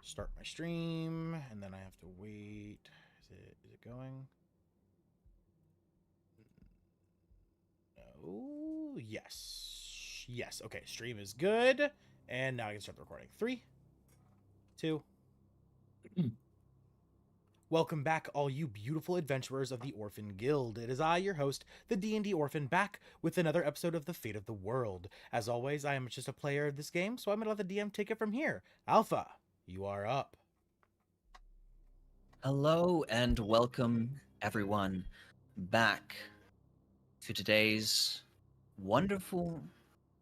start my stream, and then I have to wait. Is it going? No. Yes. Yes. Okay. Stream is good, and now I can start the recording. 3, 2. Welcome back, all you beautiful adventurers of the Orphan Guild. It is I, your host, the D&D Orphan, back with another episode of The Fate of the World. As always, I am just a player of this game, so I'm going to let the DM take it from here. Alpha, you are up. Hello and welcome everyone back to today's wonderful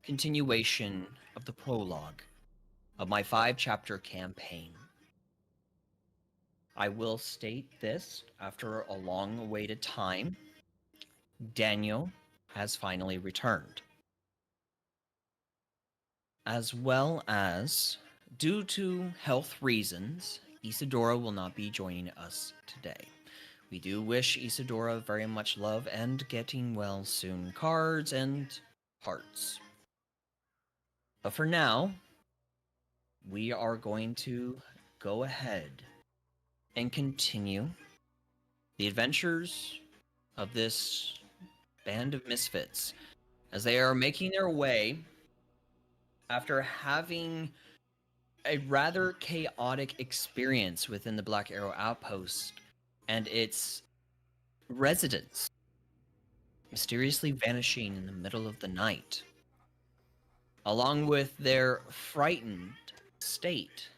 continuation of the prologue of my 5-chapter campaign. I will state this after a long-awaited time. Daniel has finally returned. As well as, due to health reasons, Isadora will not be joining us today. We do wish Isadora very much love and getting well soon cards and hearts. But for now, we are going to go ahead and continue the adventures of this band of misfits as they are making their way after having a rather chaotic experience within the Black Arrow Outpost and its residents mysteriously vanishing in the middle of the night, along with their frightened state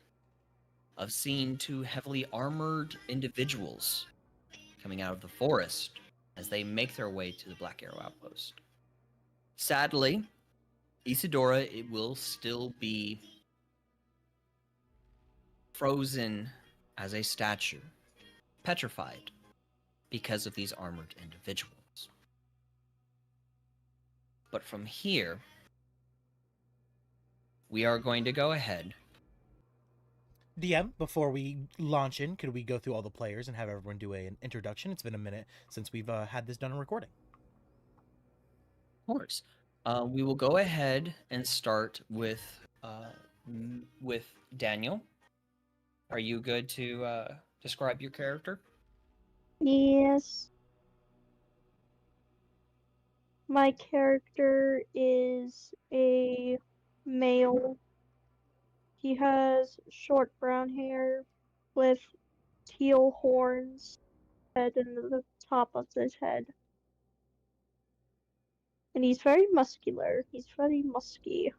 of seeing 2 heavily armored individuals coming out of the forest as they make their way to the Black Arrow Outpost. Sadly, Isadora, it will still be frozen as a statue, petrified because of these armored individuals. But from here, we are going to go ahead. DM, before we launch in, could we go through all the players and have everyone do an introduction? It's been a minute since we've had this done in recording. Of course. We will go ahead and start with Daniel. Are you good to describe your character? Yes. My character is a male. He has short brown hair with teal horns head in the top of his head. And he's very muscular. He's very musky.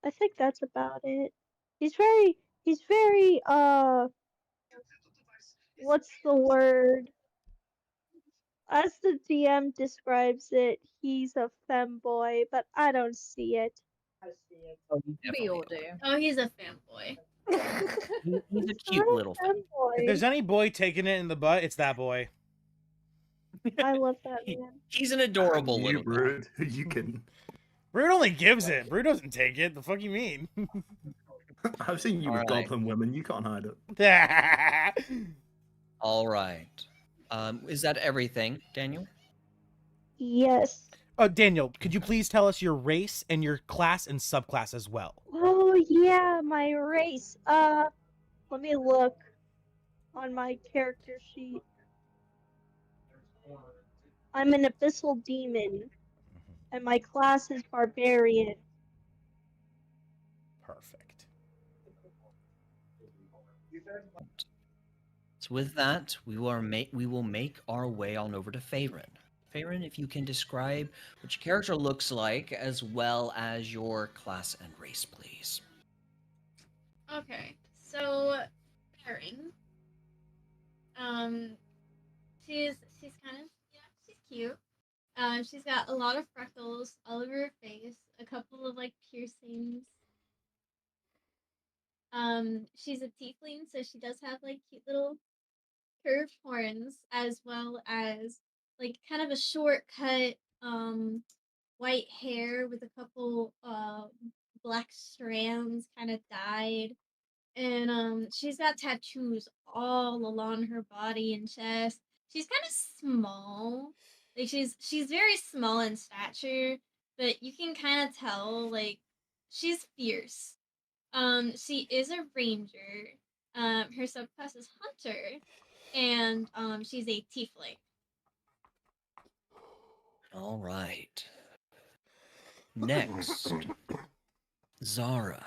I think that's about it. He's very what's the word? As the DM describes it, he's a femboy, but I don't see it. Oh, you We all do. Oh, he's a fanboy. He's a cute little thing. If there's any boy taking it in the butt, it's that boy. I love that man. He's an adorable You little guy. Brood, you can. Brood only gives it. Brood doesn't take it. The fuck you mean? I've seen you with Alright. goblin women. You can't hide it. All right. Is that everything, Daniel? Yes. Oh, Daniel, could you please tell us your race and your class and subclass as well? Oh yeah, my race. Let me look on my character sheet. I'm an abyssal demon, and my class is barbarian. Perfect. So with that, we will make our way on over to Faerun. Faerun, if you can describe what your character looks like, as well as your class and race, please. Okay, so Erin, she's kind of she's cute. She's got a lot of freckles all over her face, a couple of like piercings. She's a tiefling, so she does have like cute little curved horns, as well as like kind of a shortcut white hair with a couple black strands kind of dyed. And she's got tattoos all along her body and chest. She's kind of small. Like she's very small in stature, but you can kind of tell like she's fierce. She is a ranger. Her subclass is hunter, and she's a tiefling. All right. Next, Zara.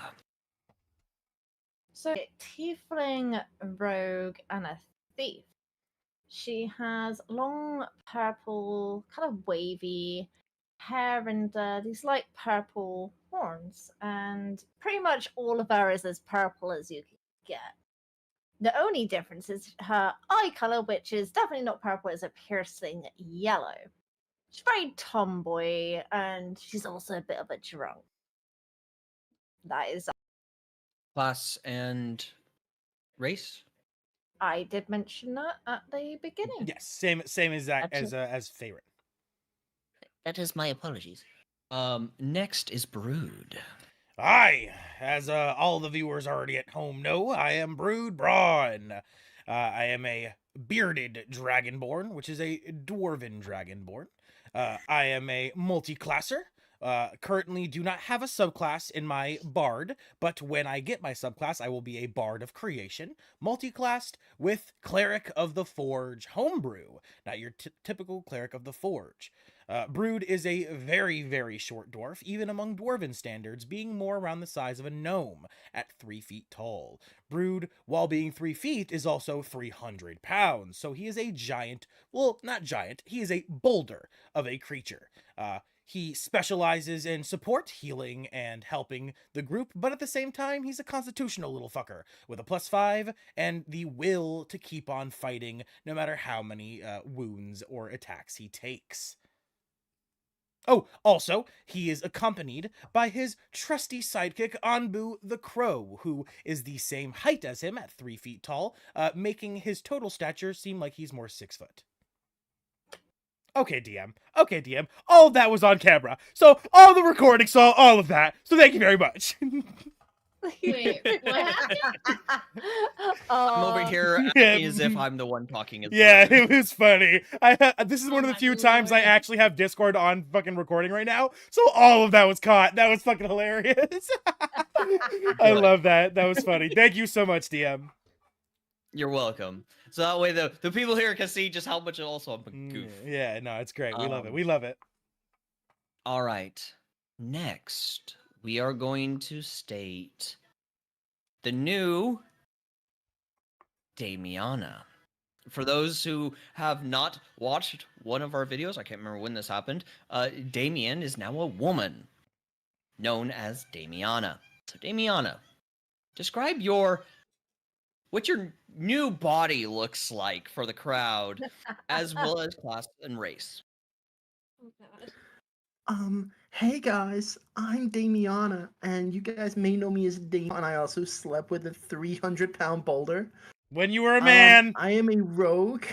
So, tiefling, rogue, and a thief. She has long purple, kind of wavy hair and these light purple horns, and pretty much all of her is as purple as you can get. The only difference is her eye color, which is definitely not purple, is a piercing yellow. She's very tomboy, and she's also a bit of a drunk. That is, Class and race? I did mention that at the beginning. Yes, same exact Gotcha. as favorite. That is my apologies. Next is Brood. Aye, as all the viewers already at home know, I am Brood Brawn. I am a bearded dragonborn, which is a dwarven dragonborn. I am a multi-classer. Currently do not have a subclass in my bard, but when I get my subclass, I will be a bard of creation, multi-classed with cleric of the forge homebrew, not your typical cleric of the forge. Brood is a very, very short dwarf, even among dwarven standards, being more around the size of a gnome at 3 feet tall. Brood, while being 3 feet, is also 300 pounds, so he is a giant, well, not giant, he is a boulder of a creature. He specializes in support, healing, and helping the group, but at the same time, he's a constitutional little fucker with a +5 and the will to keep on fighting no matter how many wounds or attacks he takes. Oh, also, he is accompanied by his trusty sidekick, Anbu the Crow, who is the same height as him at 3 feet tall, making his total stature seem like he's more 6 foot. Okay, DM. Okay, DM. All of that was on camera. So all the recording saw all of that. So thank you very much. Wait, what happened? I'm over here Yeah. acting as if I'm the one talking. As Yeah, Brood. it was funny. This is Oh one of the my few times I lord. actually have Discord on fucking recording right now. So all of that was caught. That was fucking hilarious. I Good. love that. That was funny. Thank you so much, DM. You're welcome. So that way the people here can see just how much also I'm a goof. Yeah, no, it's great. We love it. Um, We love it. All right. Next, we are going to state the new Damiana. For those who have not watched one of our videos, I can't remember when this happened, Damien is now a woman, known as Damiana. So Damiana, describe what your new body looks like for the crowd, as well as class and race. Oh god. Hey guys, I'm Damiana, and you guys may know me as Damiana, and I also slept with a 300-pound boulder. When you were a man. I am a rogue.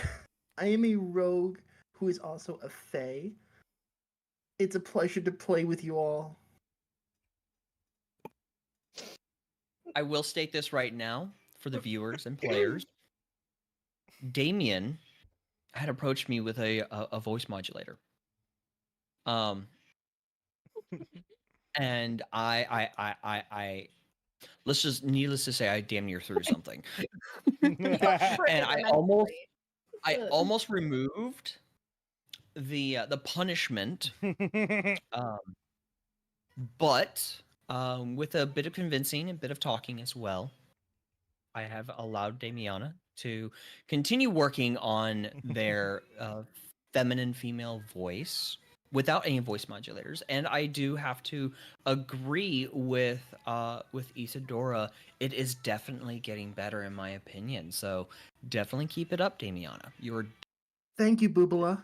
I am a rogue who is also a fae. It's a pleasure to play with you all. I will state this right now for the viewers and players. Damien had approached me with a voice modulator. And I let's just needless to say, I damn near threw something. And I almost removed the punishment, but with a bit of convincing and a bit of talking as well, I have allowed Damiana to continue working on their feminine female voice without any voice modulators, and I do have to agree with Isadora. It is definitely getting better in my opinion. So definitely keep it up, Damiana. You're. Thank you, Boobala.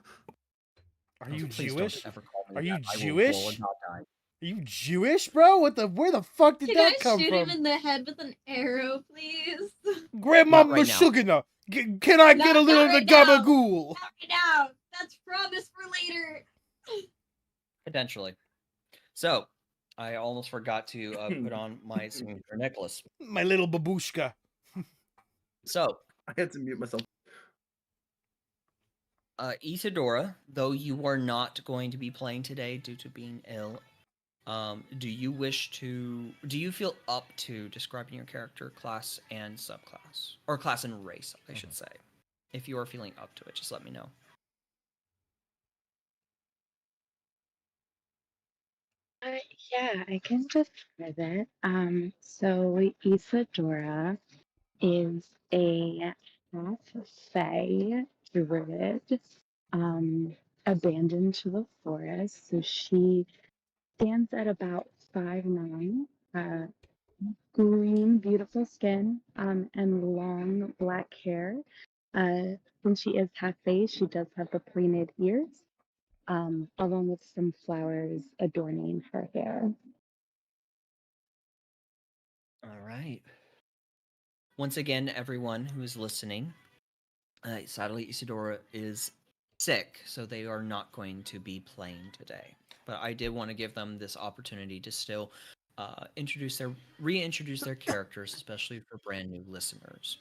Are you Please Jewish? don't ever call me Are you that. I will Jewish? not die. Are you Jewish, bro? Where the fuck did Can that I come shoot from? him in the head with an arrow, please? Grandma Not right now. Meshuggah, can I get a little of the Not right now. gabagool? Not right now. That's promise for later. Potentially. So I almost forgot to put on my signature necklace. My little babushka. So I had to mute myself. Isadora, though you are not going to be playing today due to being ill, do you feel up to describing your character, class, and subclass? Or class and race, I should say. If you are feeling up to it, just let me know. Yeah, I can describe it. So Isadora is a half fae druid, abandoned to the forest. So she stands at about 5'9", green, beautiful skin, and long black hair. Since she is half fae, she does have the pointed ears, along with some flowers adorning her hair. All right. Once again, everyone who is listening, sadly, Isadora is sick, so they are not going to be playing today. But I did want to give them this opportunity to still reintroduce their characters, especially for brand new listeners.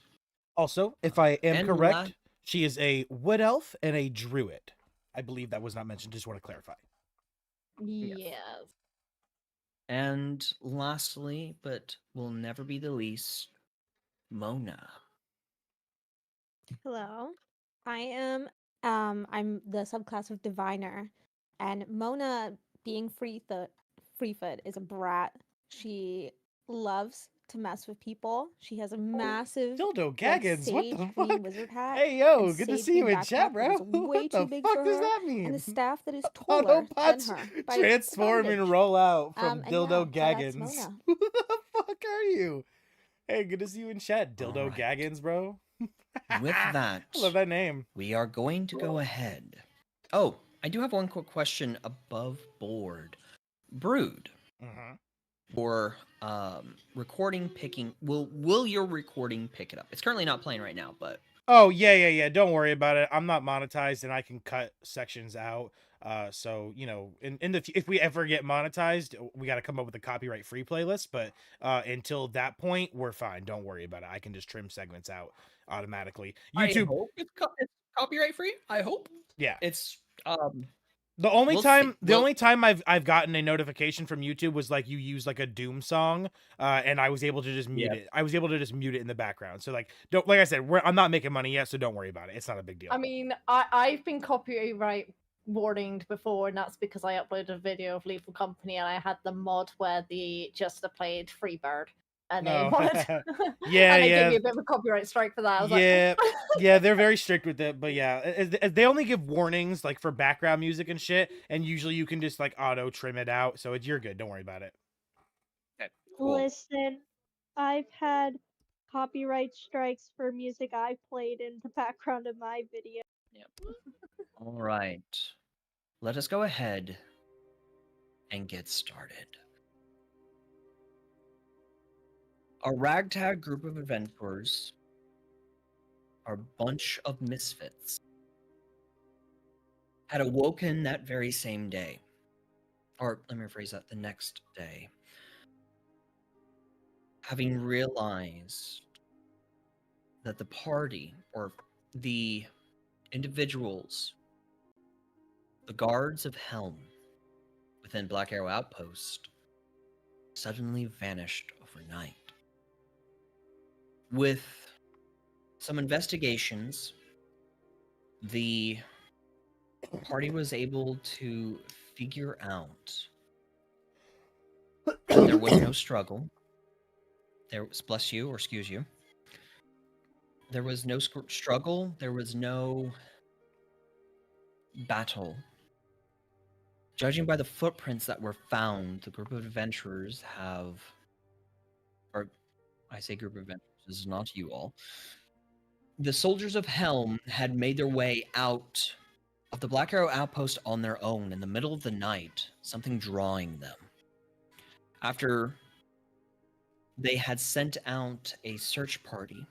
Also, if I am And correct, she is a wood elf and a druid. I believe that was not mentioned. Just want to clarify. Yes. And lastly, but will never be the least, Mona. Hello. I am I'm the subclass of diviner, and Mona, being Freefoot, is a brat. She loves to mess with people. She has a massive Dildo like, Gaggins, what the sage green fuck? wizard hat. Hey yo, and good to sage see you green in chat, backpack bro. that is way What too the big fuck for does her, that mean? and a staff that is taller than Autobots her. by transform about an and inch. roll out from And Dildo yeah, so that's Gaggins. Mona. Who the fuck are you? Hey, good to see you in chat, Dildo Alright. Gaggins, bro. With that, I love that name. we are going to go ahead. Oh, I do have one quick question above board. Brood, Mm-hmm. for recording picking, will your recording pick it up? It's currently not playing right now, but Oh yeah. Don't worry about it. I'm not monetized, and I can cut sections out. So you know, if we ever get monetized, we got to come up with a copyright free playlist. But until that point, we're fine. Don't worry about it. I can just trim segments out automatically. I YouTube, hope it's copyright free. I hope yeah. it's The only We'll time see. Well- I've gotten a notification from YouTube was like you use like a Doom song, and I was able to just mute it. I was able to just mute it in the background. So like like I said, I'm not making money yet, so don't worry about it. It's not a big deal. I mean, I've been copyright warninged before, and that's because I uploaded a video of Lethal Company and I had the mod where the Jester played Freebird. And they No. wanted Yeah, and they yeah. gave me a bit of a copyright strike for that. I was Yeah, like, yeah, they're very strict with it, but yeah, they only give warnings like for background music and shit, and usually you can just like auto trim it out, so you're good. Don't worry about it. Okay, cool. Listen, I've had copyright strikes for music I played in the background of my video. Yep. All right. Let us go ahead and get started. A ragtag group of adventurers are a bunch of misfits had awoken that very same day. Or let me rephrase that, the next day. Having realized that the party, or the individuals, the guards of Helm within Black Arrow Outpost, suddenly vanished overnight. With some investigations, the party was able to figure out there was no struggle. There was, bless you, or excuse you. There was no struggle. There was no battle. Judging by the footprints that were found, the group of adventurers have, or I say group of adventurers, this is not you all. The soldiers of Helm had made their way out of the Black Arrow Outpost on their own in the middle of the night, something drawing them. After they had sent out a search party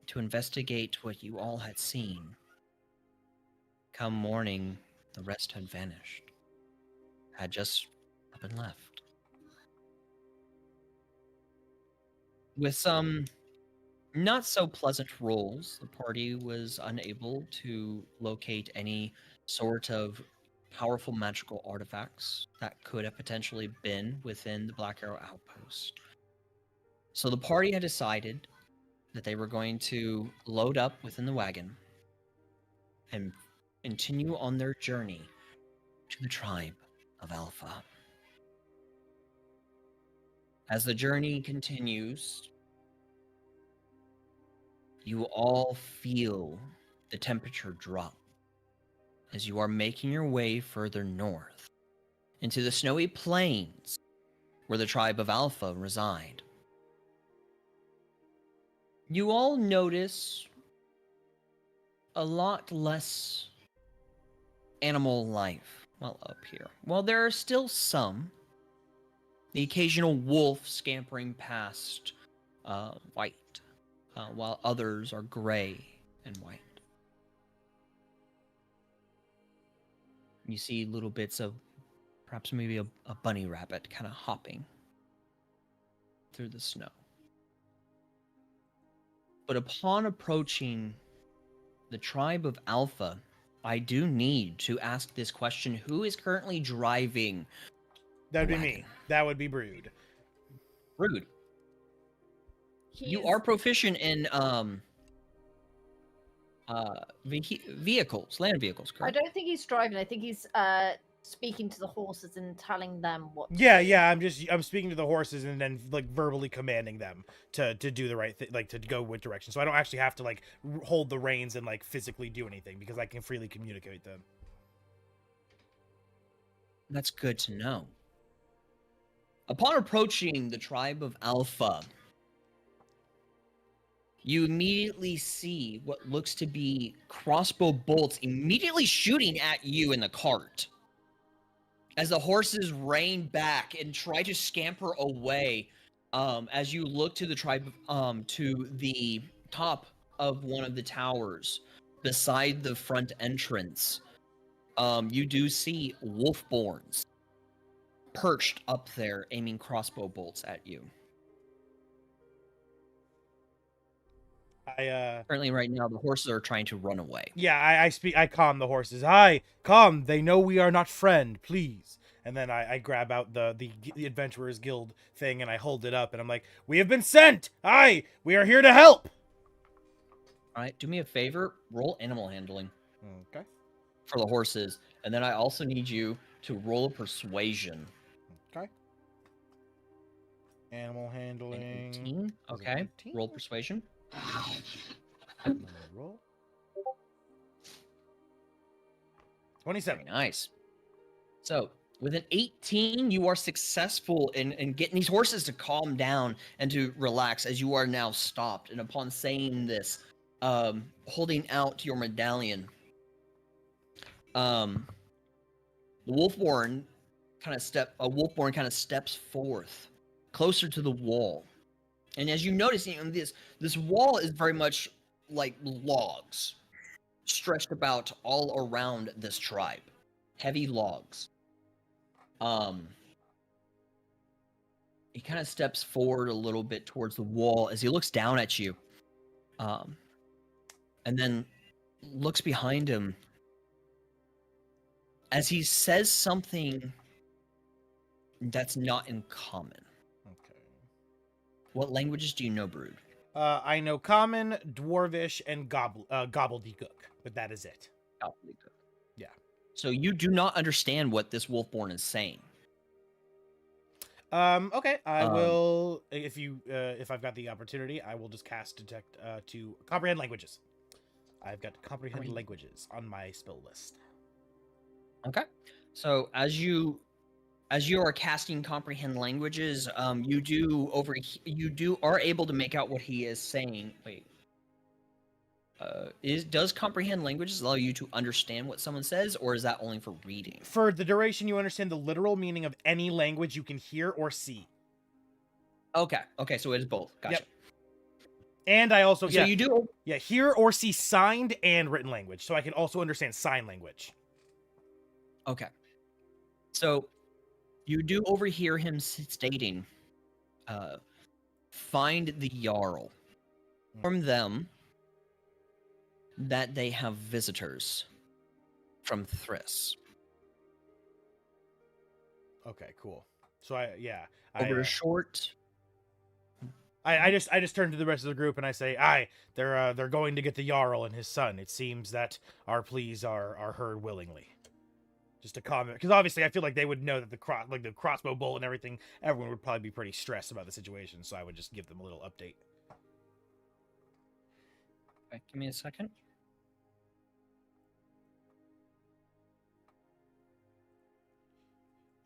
to investigate what you all had seen, come morning, the rest had vanished, had just up and left. With some not so pleasant rolls. The party was unable to locate any sort of powerful magical artifacts that could have potentially been within the Black Arrow outpost. So the party had decided that they were going to load up within the wagon and continue on their journey to the tribe of Alpha. As the journey continues, you all feel the temperature drop as you are making your way further north into the snowy plains where the tribe of Alpha reside. You all notice a lot less animal life while up here. While there are still some, the occasional wolf scampering past white, while others are gray and white. You see little bits of perhaps maybe a bunny rabbit kind of hopping through the snow. But upon approaching the tribe of Alpha, I do need to ask this question. Who is currently driving? That'd the be me. wagon? That would be Brood. Rude. You He's- are proficient in vehicles, land vehicles, I correct? don't think he's driving. I think he's speaking to the horses and telling them what. to Yeah, do. yeah. I'm speaking to the horses and then like verbally commanding them to do the right thing, like to go which direction. So I don't actually have to like hold the reins and like physically do anything because I can freely communicate them. That's good to know. Upon approaching the tribe of Alpha, you immediately see what looks to be crossbow bolts immediately shooting at you in the cart. As the horses rein back and try to scamper away, as you look to the tribe, to the top of one of the towers beside the front entrance, you do see wolfborns perched up there, aiming crossbow bolts at you. Currently, right now, the horses are trying to run away. Yeah, I calm the horses. Hi, calm. They know we are not friend, please. And then I grab out the Adventurers Guild thing and I hold it up and I'm like, we have been sent. Hi, we are here to help. All right, do me a favor, roll animal handling Okay. for the horses, and then I also need you to roll a persuasion. Okay. Animal handling. 18. Is it Okay, 18? roll persuasion. I'm gonna roll. 27. Very nice. So, with an 18, you are successful in getting these horses to calm down and to relax as you are now stopped. And upon saying this, holding out your medallion, the wolfborn kind of steps forth closer to the wall. And as you notice, this wall is very much like logs stretched about all around this tribe. Heavy logs. He kind of steps forward a little bit towards the wall as he looks down at you. And then looks behind him as he says something that's not in common. Okay. What languages do you know, Brood? I know Common, Dwarvish, and Gobbledygook, but that is it. Gobbledygook. Yeah. So you do not understand what this wolfborn is saying. Okay. I will, if I've got the opportunity, I will just cast detect to comprehend languages. I've got comprehend languages on my spell list. Okay. So as you are casting comprehend languages, you are able to make out what he is saying. Wait. Does comprehend languages allow you to understand what someone says, or is that only for reading? For the duration, you understand the literal meaning of any language you can hear or see. Okay. Okay. So it is both. Gotcha. Yep. And I also So you do. Yeah, hear or see signed and written language, so I can also understand sign language. Okay. So you do overhear him stating, find the Jarl. inform them that they have visitors from Thriss. Okay, cool. So Over a short I just turn to the rest of the group and I say, "Aye, they're going to get the Jarl and his son. It seems that our pleas are heard willingly." Just a comment, because obviously I feel like they would know that the crossbow bolt and everything. Everyone would probably be pretty stressed about the situation, so I would just give them a little update. Okay, give me a second.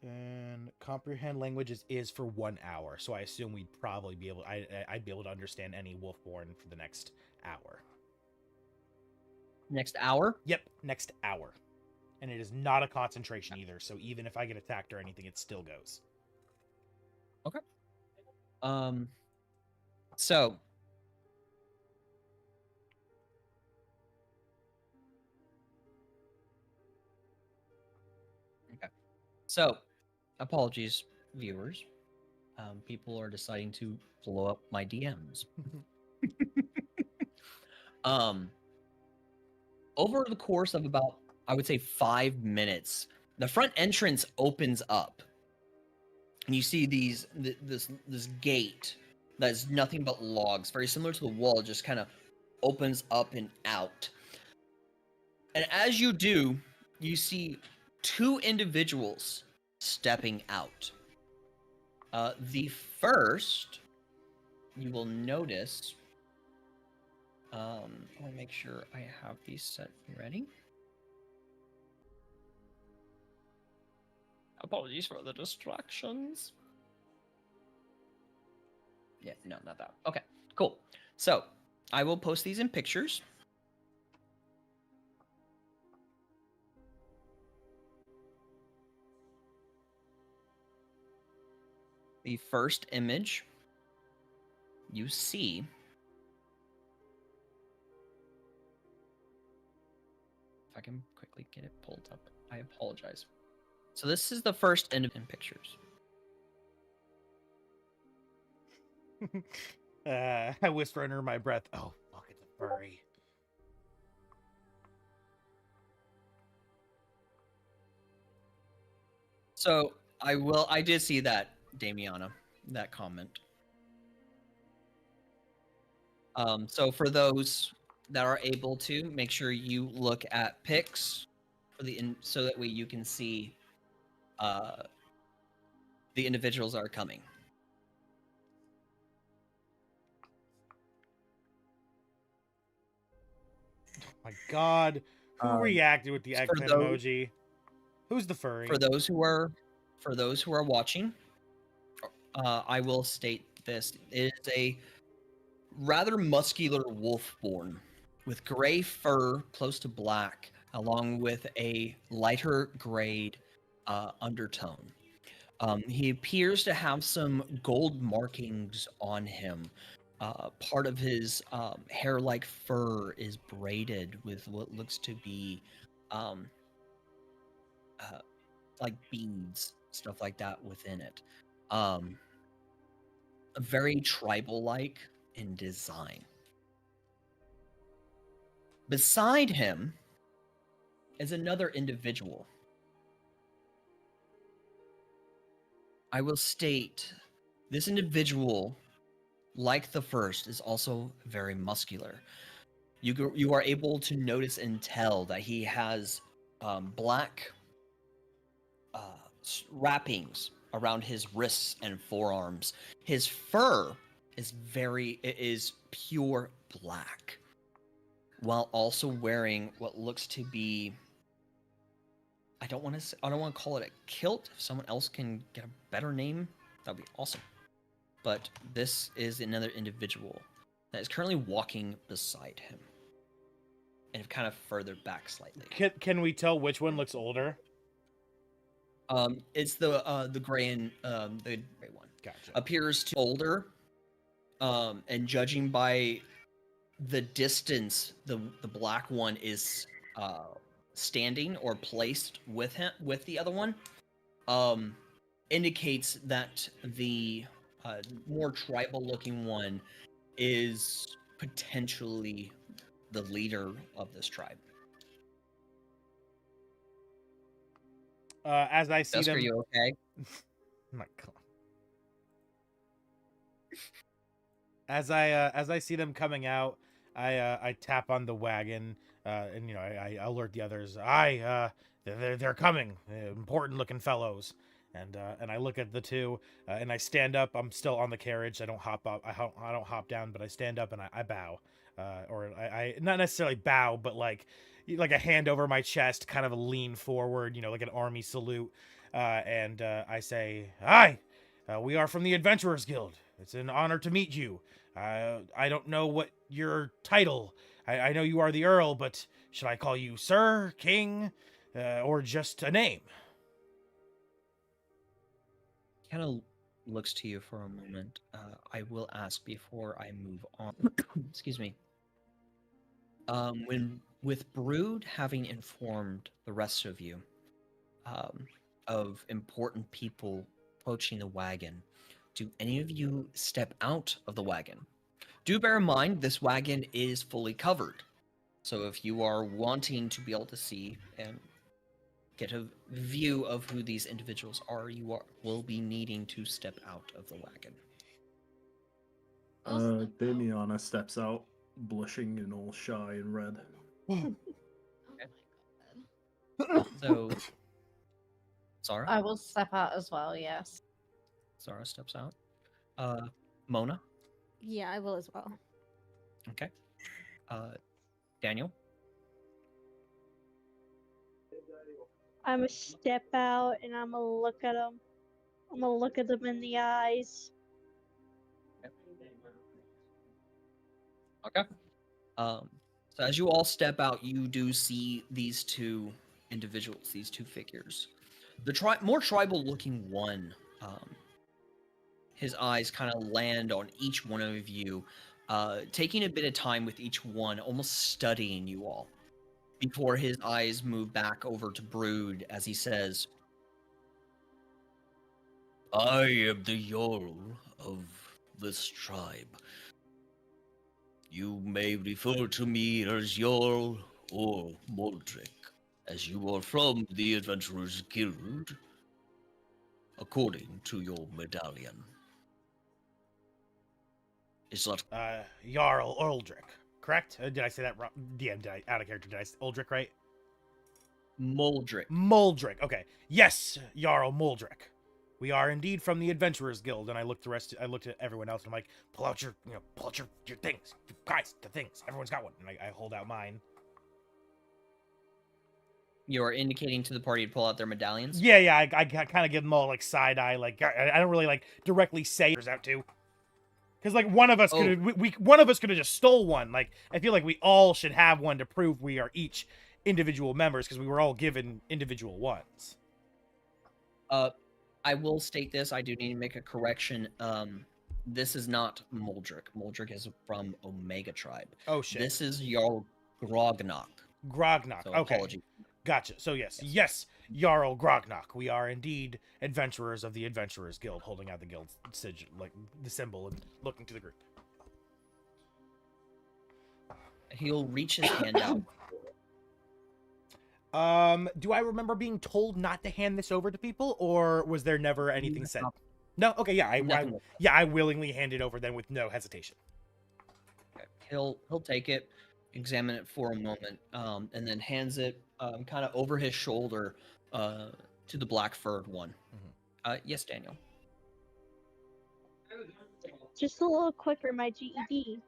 And comprehend languages is for 1 hour, so I assume we'd probably be able. I'd be able to understand any Wolfborn for the next hour. Next hour? Yep, next hour. And it is not a concentration either, so even if I get attacked or anything, it still goes. Okay. So okay. So, apologies, viewers. People are deciding to blow up my DMs. Over the course of about, I would say, 5 minutes, the front entrance opens up, and you see this gate that is nothing but logs, very similar to the wall, just kind of opens up and out. And as you do, you see 2 individuals stepping out. The first, you will notice. I want to make sure I have these set ready. Apologies for the distractions. Yeah, no, not that. Okay, cool. So, I will post these in pictures. The first image you see if I can quickly get it pulled up. I apologize. So this is the first image in pictures. I whisper under my breath, "Oh, fuck, it's a furry." So I did see that, Damiana, that comment. So for those that are able to, make sure you look at pics for so that way you can see the individuals that are coming. Oh my god, who reacted with the eggplant emoji? Who's the furry? For those who are watching, I will state this: it is a rather muscular wolfborn with gray fur close to black, along with a lighter grayed undertone. He appears to have some gold markings on him. Part of his hair-like fur is braided with what looks to be like beads, stuff like that within it. Very tribal-like in design. Beside him is another individual. I will state this individual, like the first, is also very muscular. You are able to notice and tell that he has black wrappings around his wrists and forearms. His fur is pure black, while also wearing what looks to be, I don't want to call it a kilt. If someone else can get a better name, that'd be awesome. But this is another individual that is currently walking beside him, and kind of further back slightly. Can we tell which one looks older? It's the gray and the gray one. Gotcha. Appears to be older, and judging by the distance, the black one is standing or placed with the other one, indicates that the more tribal looking one is potentially the leader of this tribe. As I see Dusk, them, are you okay? my God. As I see them coming out, I tap on the wagon, and you know I alert the others. They're coming, important looking fellows. And I look at the two, and I stand up. I'm still on the carriage. I don't hop up. I don't hop down, but I stand up and I bow, or I not necessarily bow, but like a hand over my chest, kind of a lean forward, you know, like an army salute. And I say, "Hi, we are from the Adventurers Guild. It's an honor to meet you. I don't know what your title. I know you are the Earl, but should I call you Sir, King, or just a name?" Kind of looks to you for a moment. I will ask before I move on. Excuse me. With Brood having informed the rest of you of important people approaching the wagon, do any of you step out of the wagon? Do bear in mind this wagon is fully covered, so if you are wanting to be able to see and get a view of who these individuals are, will be needing to step out of the wagon. Damiana steps out, blushing and all shy and red. Oh my god. So, Zara? I will step out as well, yes. Zara steps out. Mona? Yeah, I will as well. Okay. Daniel? I'm gonna step out and I'm gonna look at him. I'm gonna look at them in the eyes. Okay. So as you all step out, you do see these two individuals, these two figures. The more tribal-looking one, his eyes kind of land on each one of you, taking a bit of time with each one, almost studying you all, before his eyes move back over to Brood as he says, "I am the Jarl of this tribe. You may refer to me as Jarl or Moldrick, as you are from the Adventurers Guild, according to your medallion." Is that Jarl Uldrick, correct? Did I say that wrong? DM, did I out of character? Did I say Uldrick right? Moldrick? Moldrick. Okay. Yes, Jarl Moldrick. We are indeed from the Adventurers Guild, and I looked at everyone else, and I'm like, pull out your things, guys, the things. Everyone's got one, and I hold out mine. You are indicating to the party to pull out their medallions? Yeah. I kind of give them all like side eye, like I don't really like directly say yours out to, because like one of us one of us could have just stole one. Like I feel like we all should have one to prove we are each individual members, because we were all given individual ones. I will state this. I do need to make a correction. This is not Moldrick. Moldrick is from Omega Tribe. Oh shit. This is Jarl Grognock. Grognock. So Okay. apologies. Gotcha. So yes, Jarl Grognock. We are indeed adventurers of the Adventurers Guild, holding out the guild sigil, like the symbol, and looking to the group. He'll reach his hand out. Do I remember being told not to hand this over to people, or was there never anything said? No. Okay. Yeah. I willingly hand it over then with no hesitation. Okay. He'll take it, examine it for a moment, and then hands it kind of over his shoulder to the black-furred one. Yes, Daniel. Just a little quicker, my GED.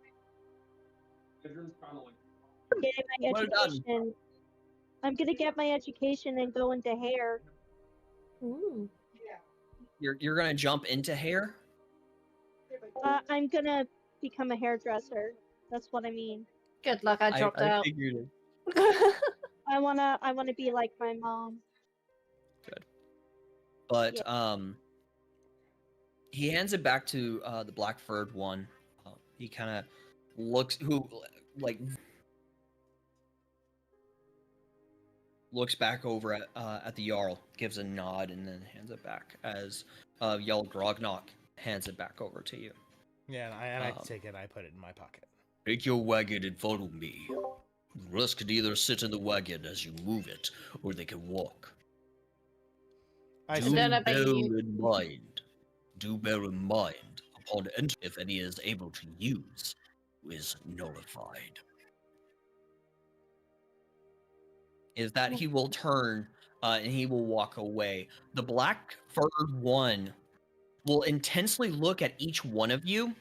Getting my Well done. education. I'm gonna get my education and go into hair. Ooh. You're gonna jump into hair? I'm gonna become a hairdresser. That's what I mean. Good luck, I dropped out. Figured it. I wanna be like my mom. Good. But he hands it back to the black-furred one. He kind of looks back over at the Jarl, gives a nod, and then hands it back as Jarl Grognock hands it back over to you. Yeah, and I take it. I put it in my pocket. Take your wagon and follow me. The rest can either sit in the wagon as you move it, or they can walk. I Do said, don't know about bear you. in mind. Do bear in mind, upon entry, if any is able to use, is nullified. Is that he will turn and he will walk away. The black furred one will intensely look at each one of you.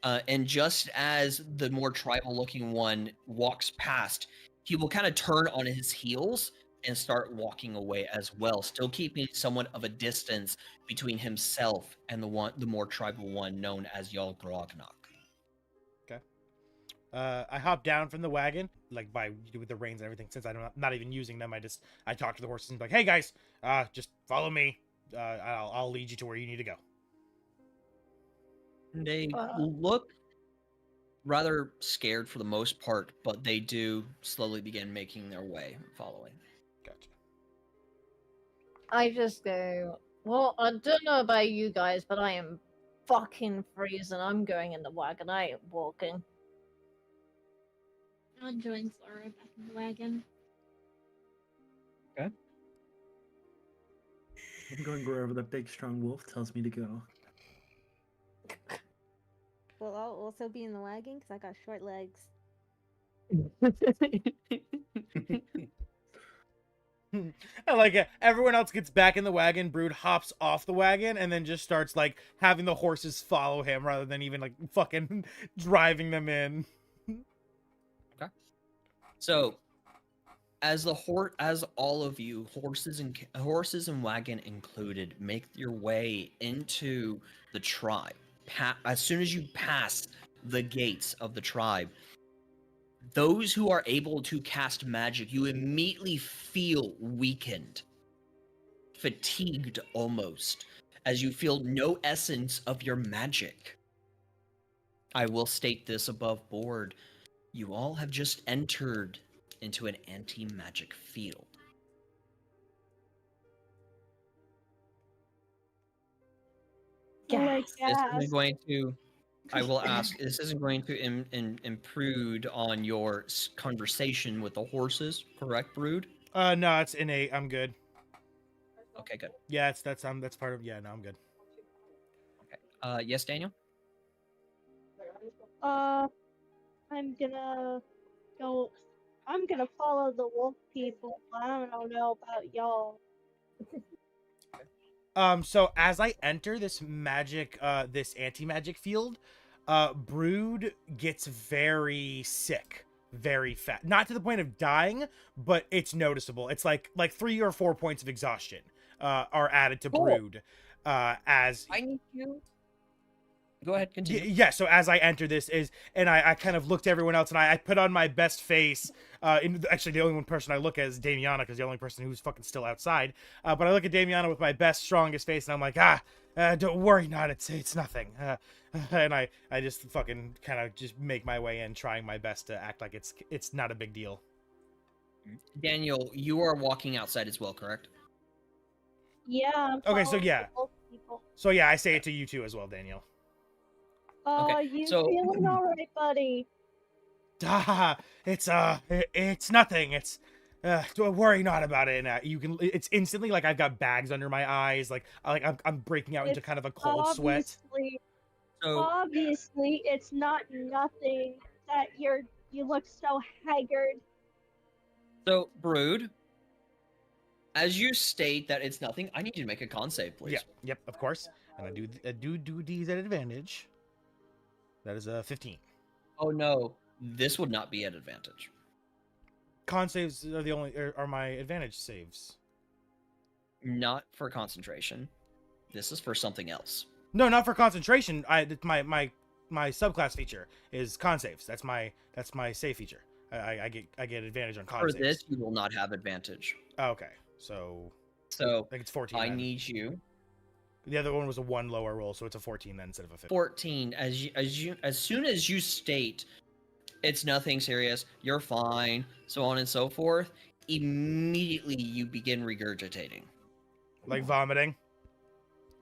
And just as the more tribal looking one walks past, he will kind of turn on his heels and start walking away as well, still keeping somewhat of a distance between himself and the more tribal one known as Jarl Grognak. I hop down from the wagon, like with the reins and everything. Since I'm not even using them, I talk to the horses and be like, "Hey guys, just follow me. I'll lead you to where you need to go." They look rather scared for the most part, but they do slowly begin making their way, following. Gotcha. I just go, well, I don't know about you guys, but I am fucking freezing. I'm going in the wagon. I ain't walking. I'll join Zara back in the wagon. I'm going wherever the big strong wolf tells me to go. Well, I'll also be in the wagon because I got short legs. I like it. Everyone else gets back in the wagon. Brood hops off the wagon and then just starts like having the horses follow him rather than even like fucking driving them in. So, as all of you, horses and wagon included, make your way into the tribe. As soon as you pass the gates of the tribe, those who are able to cast magic, you immediately feel weakened, fatigued almost, as you feel no essence of your magic. I will state this above board. You all have just entered into an anti-magic field. Like This gas. isn't going to. I will ask. This isn't going to intrude on your conversation with the horses, correct, Brood? No, it's innate. I'm good. Okay, good. Yeah, that's part of. Yeah, no, I'm good. Okay. Yes, Daniel. I'm gonna go. I'm gonna follow the wolf people. I don't know about y'all. So as I enter this this anti-magic field, Brood gets very sick, very fat. Not to the point of dying, but it's noticeable. It's like 3 or 4 points of exhaustion are added to Brood. As I need you. Go ahead, continue. Yeah, so as I enter this and I kind of look to everyone else and I put on my best face. Actually, the only one person I look at is Damiana because the only person who's fucking still outside. But I look at Damiana with my best, strongest face and I'm like, don't worry, not it's nothing. And I just fucking kind of just make my way in, trying my best to act like it's not a big deal. Daniel, you are walking outside as well, correct? Yeah. I'm Okay, so following yeah. the wolf people. So yeah, I say it to you too as well, Daniel. Okay, You so- feeling all right, buddy? It's nothing. Don't worry not about it. And it's instantly like I've got bags under my eyes. Like I'm breaking out into It's kind of a cold sweat. So Obviously, it's not nothing that you look so haggard. So, Brood, as you state that it's nothing, I need you to make a con save, please. Yeah, yep, of course. And I do these at advantage. That is a 15. Oh no, this would not be at advantage. Con saves are my advantage saves. Not for concentration. This is for something else. No, not for concentration. My subclass feature is con saves. That's my save feature. I get advantage on con For saves. this, you will not have advantage. Oh, okay, so So I think it's 14. I then. need you. The other one was a 1 lower roll, so it's a 14 then instead of a 15. 14. As soon as you state it's nothing serious, you're fine, so on and so forth, immediately you begin regurgitating. Like vomiting.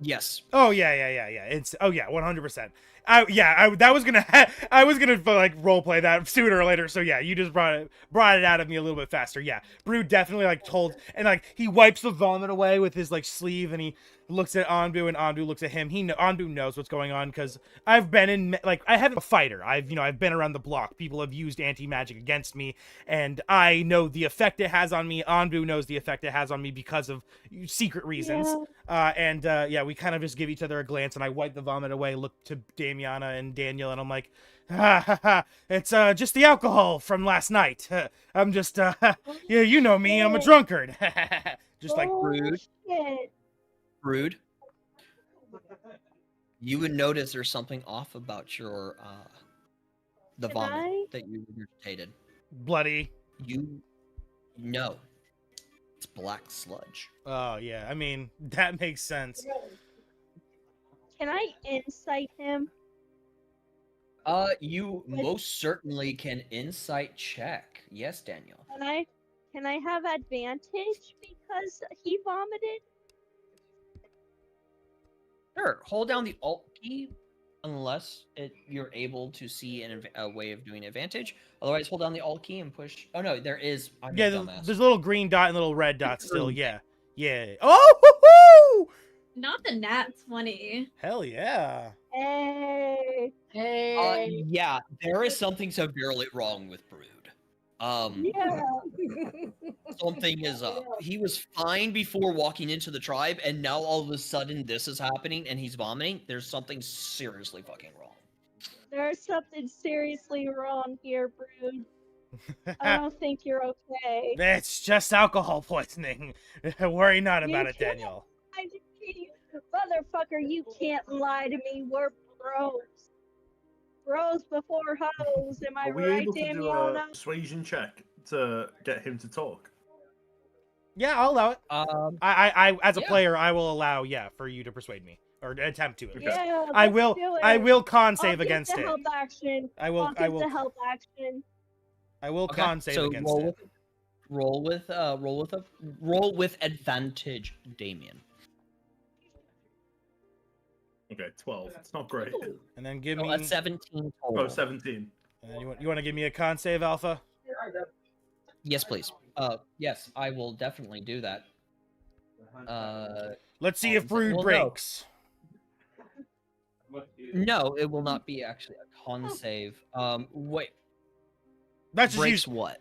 Yes. Oh yeah. It's 100%. That was gonna I was gonna like role play that sooner or later. So yeah, you just brought it out of me a little bit faster. Yeah, Brood definitely like told, and like he wipes the vomit away with his like sleeve, and he looks at Anbu, and Anbu looks at him. Anbu knows what's going on because I've been in like I haven't been a fighter. I've been around the block. People have used anti-magic against me, and I know the effect it has on me. Anbu knows the effect it has on me because of secret reasons. Yeah. We kind of just give each other a glance, and I wipe the vomit away, look to Damiana and Daniel, and I'm like, it's just the alcohol from last night. I'm just yeah, you know me, I'm a drunkard. Just like Rude. Shit. Rude. You would notice there's something off about your the Did vomit I? that you regurgitated. bloody. You know, it's black sludge. Oh yeah, I mean that makes sense. Can I insight him? You most certainly can insight check. Yes, Daniel. Can I have advantage because he vomited? Sure. Hold down the Alt key unless you're able to see a way of doing advantage. Otherwise, hold down the Alt key and push. Oh no, there is. I'm a dumbass. There's a little green dot and little red dot still. Yeah. Oh, Not the nat 20. hell yeah. Hey. Hey. Yeah, there is something severely wrong with Brood. Yeah. Something is up. He was fine before walking into the tribe, and now all of a sudden this is happening and he's vomiting. There's something seriously fucking wrong. There's something seriously wrong here, Brood. I don't think you're okay. It's just alcohol poisoning. Worry not You about it, can't Daniel. lie to me. Motherfucker, you can't lie to me. We're bros. Bros before hoes. Am I Are we right, able to do a Damiana? persuasion check to get him to talk? Yeah, I'll allow it. I as a Yeah. player, I will allow, for you to persuade me or attempt to. At least. Yeah, I let's will. do it. I will con I'll save give against the it. help action. I will. I'll I give the will. help action. I will Okay, con save so against it. roll with advantage, Damien. Okay, 12. It's not great. And then give Oh, me. a 17 total. Oh, 17. And then you want to give me a con save, Alpha? Yes, please. Yes, I will definitely do that. Let's see if Brood well, no. breaks. No, it will not be actually a con save. Wait, That's just breaks use, what?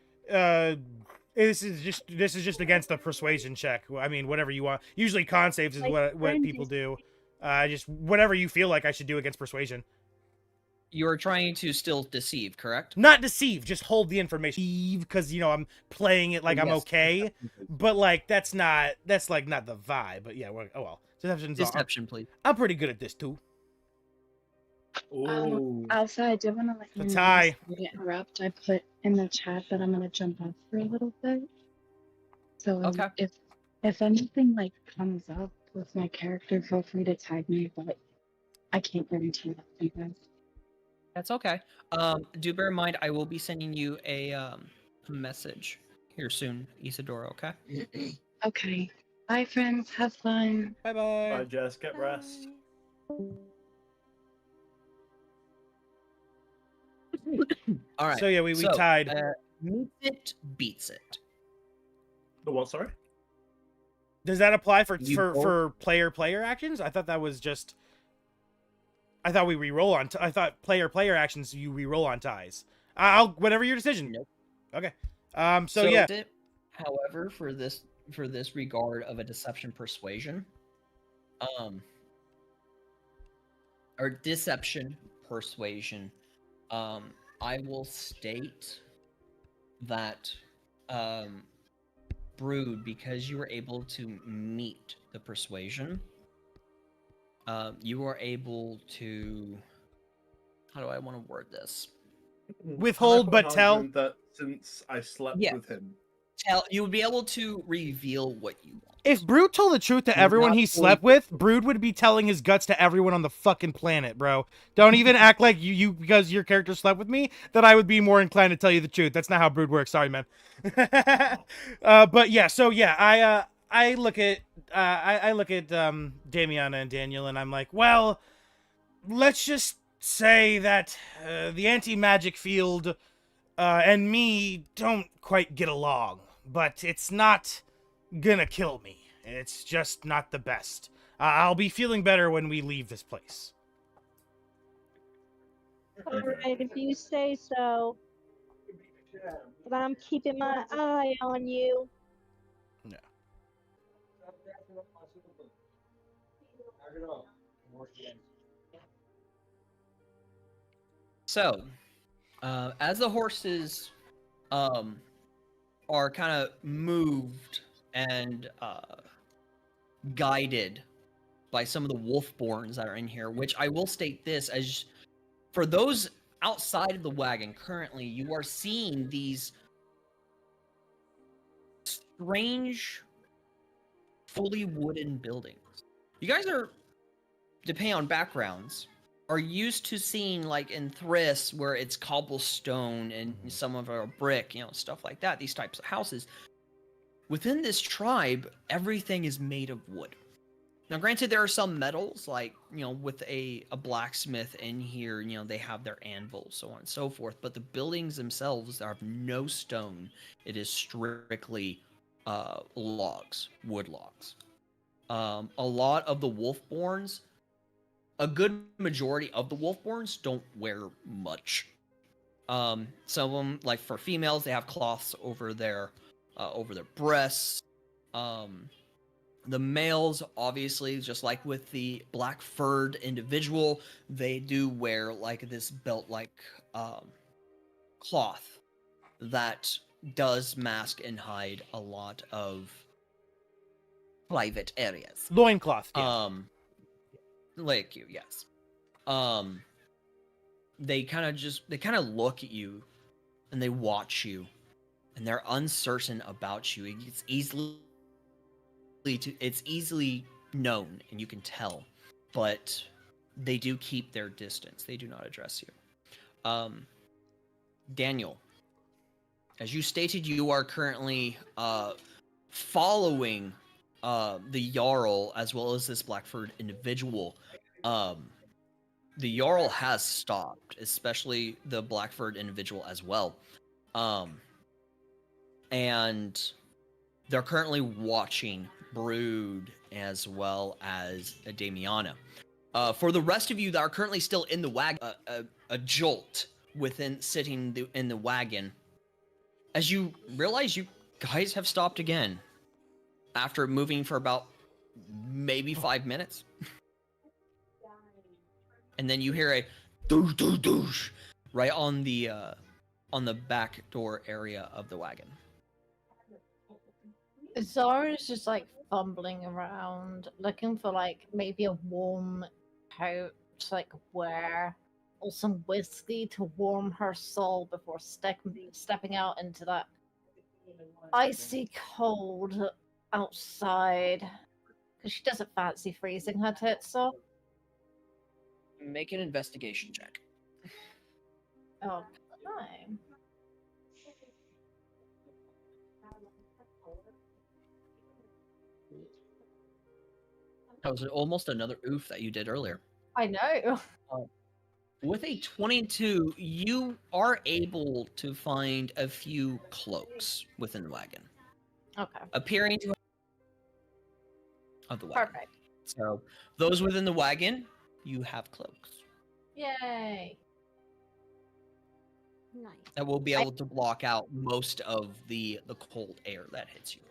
This is just against the persuasion check. I mean, whatever you want. Usually con saves is Like what friend people do. Just whatever you feel like I should do against persuasion. You're trying to still deceive, correct? Not deceive, just hold the information. Because I'm playing it like I'm Yes, okay, but like that's like not the vibe. But yeah, oh well. Deception, please. I'm pretty good at this too. Ooh. Alpha, I did want to let you It's know. high. Before we interrupt, I put in the chat that I'm gonna jump off for a little bit. So Okay. if anything like comes up with my character, feel free to tag me, but I can't guarantee that to you guys. That's okay. Do bear in mind, I will be sending you a message here soon, Isadora. Okay. Okay. Bye, friends. Have fun. Bye bye. Bye, Jess. Get rest. All right. So yeah, we so, tied. Meets it, beats it. The what, sorry? Does that apply for You for player actions? I thought that was just. I thought we re-roll on. I thought player actions you re-roll on ties. I'll whatever your decision. Nope. Okay. So yeah. However, for this regard of a deception persuasion, or deception persuasion, I will state that Brood, because you were able to meet the persuasion, you are able to. How do I want to word this? Withhold but tell. That since I slept Yes. with him. You would be able to reveal what you want. If Brood told the truth to everyone he slept with, Brood would be telling his guts to everyone on the fucking planet, bro. Don't even act like you because your character slept with me, that I would be more inclined to tell you the truth. That's not how Brood works. Sorry, man. But yeah, so yeah, I look at I look at Damiana and Daniel, and I'm like, well, let's just say that the anti-magic field and me don't quite get along, but it's not gonna kill me. It's just not the best. I'll be feeling better when we leave this place. Alright, if you say so. But I'm keeping my eye on you. Yeah. So, as the horses are kind of moved and guided by some of the wolfborns that are in here, which I will state this as for those outside of the wagon currently, you are seeing these strange, fully wooden buildings. You guys are, depending on backgrounds, are used to seeing like in Thriss where it's cobblestone and some of our brick, stuff like that, these types of houses. Within this tribe, everything is made of wood. Now, granted, there are some metals, like, with a blacksmith in here, they have their anvils, so on and so forth, but the buildings themselves have no stone. It is strictly logs, wood logs. A lot of the wolfborns, a good majority of the wolfborns don't wear much. Some of them, like for females, they have cloths over their breasts. The males, obviously, just like with the black furred individual, they do wear like this belt-like cloth that does mask and hide a lot of private areas. Loincloth, yeah. Like you, yes. They kind of look at you and they watch you and they're uncertain about you. It's easily known and you can tell, but they do keep their distance. They do not address you. Daniel, as you stated, you are currently following the Jarl as well as this black-furred individual. The Jarl has stopped, especially the black-furred individual as well. And they're currently watching Brood as well as Damiana. For the rest of you that are currently still in the wagon, a jolt sitting in the wagon, as you realize you guys have stopped again after moving for about maybe 5 minutes. And then you hear a doosh doosh doosh right on the back door area of the wagon. Zara's just like fumbling around, looking for like maybe a warm coat to like wear, or some whiskey to warm her soul before stepping out into that icy cold outside. Because she doesn't fancy freezing her tits off. Make an investigation check. Oh, no. That was almost another oof that you did earlier. I know. With a 22, you are able to find a few cloaks within the wagon. Okay. Appearing to of the wagon. Perfect. So those within the wagon, you have cloaks. Yay. Nice. That will be able to block out most of the cold air that hits you.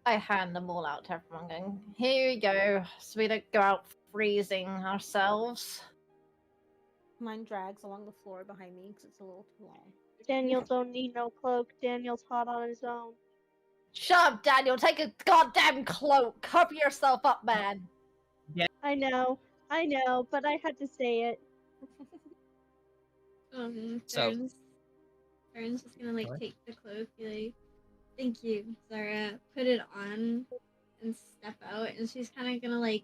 I hand them all out to everyone going, here you go, so we don't go out freezing ourselves. Mine drags along the floor behind me because it's a little too long. Daniel don't need no cloak. Daniel's hot on his own. Shut up, Daniel, take a goddamn cloak. Cover yourself up, man. I know, but I had to say it. So- Fern's just gonna like What? take the cloak, be like, thank you, Zara. Put it on and step out, and she's kind of gonna like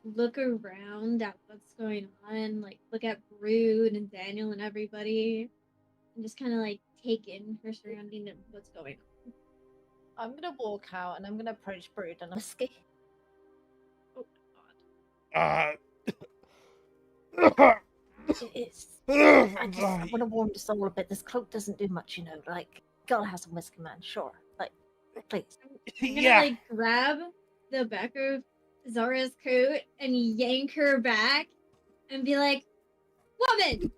look around at what's going on, like look at Brood and Daniel and everybody, and just kind of like take in her surrounding and what's going on. I'm gonna walk out and I'm gonna approach Brood and whiskey. It's. I want to warm the soul a bit. This cloak doesn't do much, Like, gotta have some whiskey, man. Sure. Like, please. I'm gonna Yeah. like grab the back of Zara's coat and yank her back and be like, "Woman,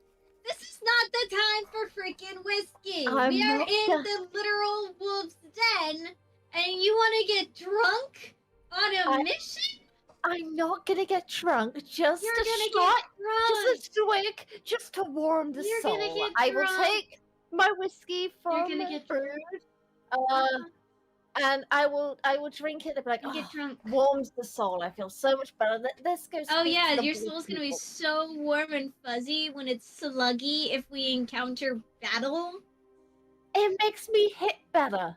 this is not the time for freaking whiskey. I'm We are not in gonna- the literal wolf's den, and you want to get drunk on a mission? I'm not gonna get drunk. Just You're a gonna shot. get drunk. Just a swig. Just to warm the You're soul. gonna get I will drunk. take my whiskey You're from gonna get Brood, drunk. and I will drink it and be like, You get "Oh, drunk. warms the soul. I feel so much better. This goes. Oh speak yeah, to the your blue soul's gonna be people." so warm and fuzzy when it's sluggy if we encounter battle. It makes me hit better.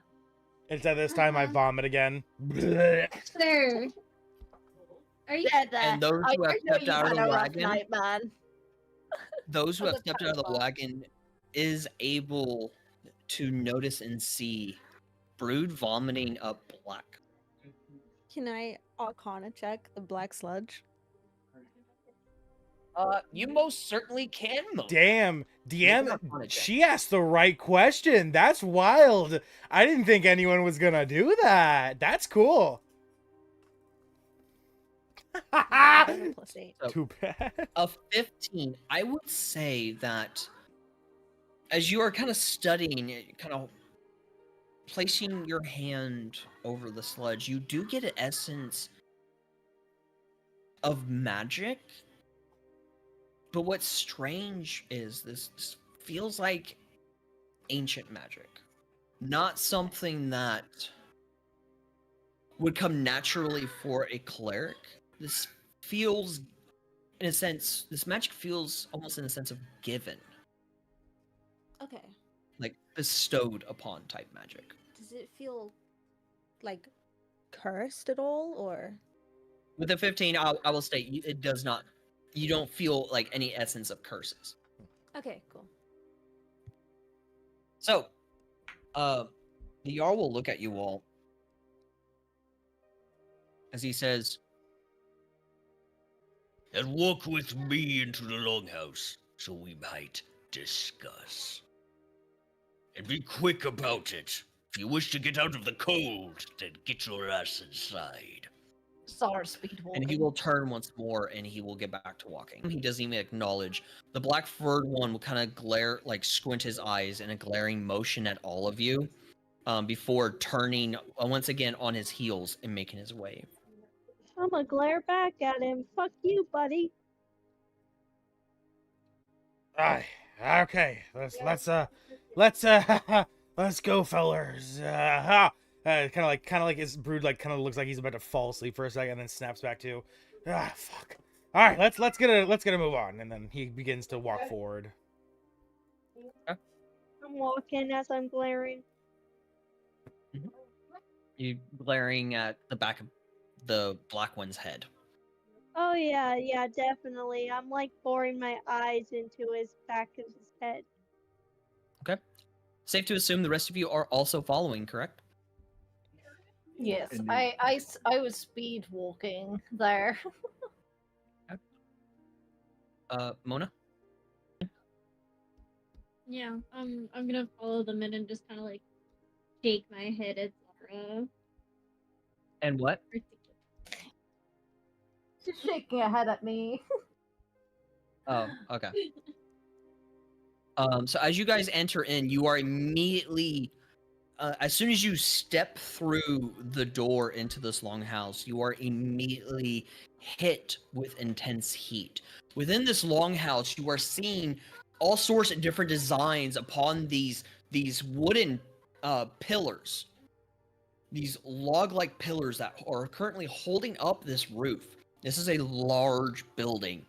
Instead this time I Uh-huh. vomit again. Sir. Are you There. And those I who have know stepped you've out of had the a rough wagon, night, man. those who have Other stepped out of the power. wagon is able to notice and see Brood vomiting up black. Can I Arcana check the black sludge? You most certainly can, Mo. Damn, Make an DM, Arcana check. she asked the right question. That's wild. I didn't think anyone was gonna do that. That's cool. +8. So- Too bad. A 15. I would say that as you are kind of studying it, kind of placing your hand over the sludge, you do get an essence of magic. But what's strange is this feels like ancient magic. Not something that would come naturally for a cleric. This feels, in a sense, this magic feels almost in a sense of given, Okay. like bestowed upon type magic. Does it feel like cursed at all, or? With a 15, I will state it does not. You don't feel like any essence of curses. Okay, cool. So, the Jarl will look at you all as he says, And walk with me into the longhouse, so we might discuss. And be quick about it. If you wish to get out of the cold, then get your ass inside. Zara speed walking. and he will turn once more and he will get back to walking. He doesn't even acknowledge. The black furred one will kind of glare, like squint his eyes in a glaring motion at all of you, before turning once again on his heels and making his way. I'm gonna glare back at him. Fuck you, buddy. Aye. Okay. Let's let's go, fellers. Kind of like his Brood kind of looks like he's about to fall asleep for a second, and then snaps back to, fuck. All right, let's get a move on, and then he begins to walk forward. I'm walking as I'm glaring. You glaring at the back of the black one's head. Oh yeah, yeah, definitely. I'm like boring my eyes into his back of his head. Okay. Safe to assume the rest of you are also following, correct? Yes, And I was speed walking there. Mona? Yeah, I'm gonna follow them in and just kind of like shake my head at Zara. And what? She's shaking her head at me. Oh, okay. So as you guys enter in, you are immediately, as soon as you step through the door into this longhouse, you are immediately hit with intense heat. Within this longhouse, you are seeing all sorts of different designs upon these wooden pillars, these log-like pillars that are currently holding up this roof. This is a large building.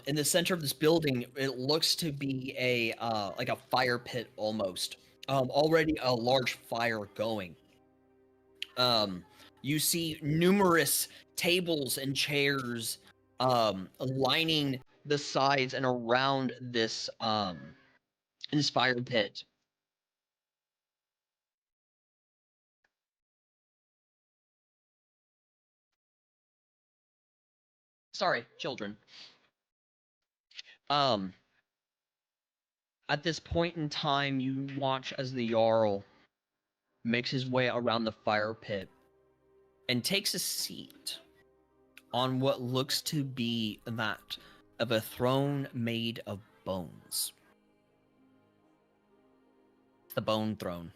In the center of this building, it looks to be a like a fire pit almost. Already a large fire going. You see numerous tables and chairs lining the sides and around this fire pit. sorry, children. At this point in time, you watch as the Jarl makes his way around the fire pit and takes a seat on what looks to be that of a throne made of bones. The bone throne.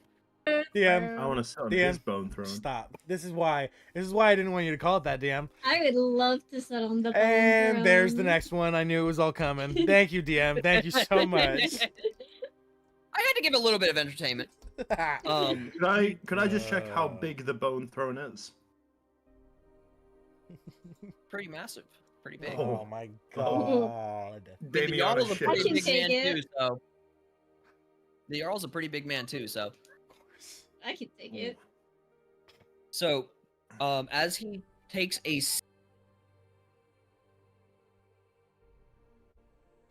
DM, I want to sit on DM, his bone throne. stop. This is why I didn't want you to call it that, DM. I would love to sit on the bone And there's the throne. next one. I knew it was all coming. Thank you, DM. Thank you so much. I had to give a little bit of entertainment. Could I just check how big the bone throne is? Pretty massive. Pretty big. Oh my Oh. god. The Damiana Jarl's a shit. pretty I can big take man it. too, so. The Jarl's a pretty big man too, so. I can take it. So, as he takes a.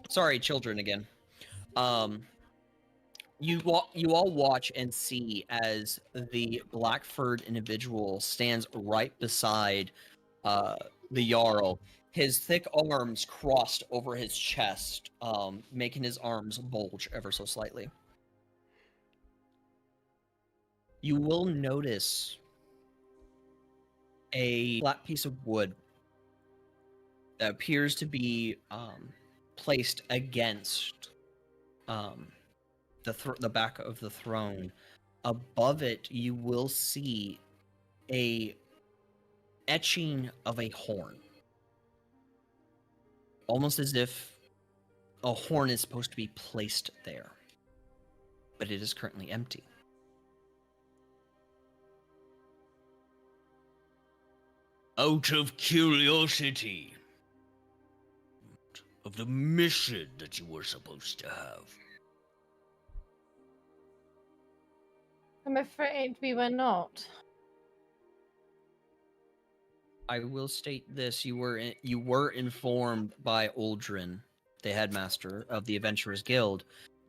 Sorry, children again. You all watch and see as the black furred individual stands right beside the Jarl. His thick arms crossed over his chest, making his arms bulge ever so slightly. You will notice a flat piece of wood that appears to be placed against the back of the throne. Above it, you will see a etching of a horn, almost as if a horn is supposed to be placed there, but it is currently empty. Out of curiosity, of the mission that you were supposed to have. I'm afraid we were not. I will state this: you were informed by Uldren, the headmaster of the Adventurers Guild.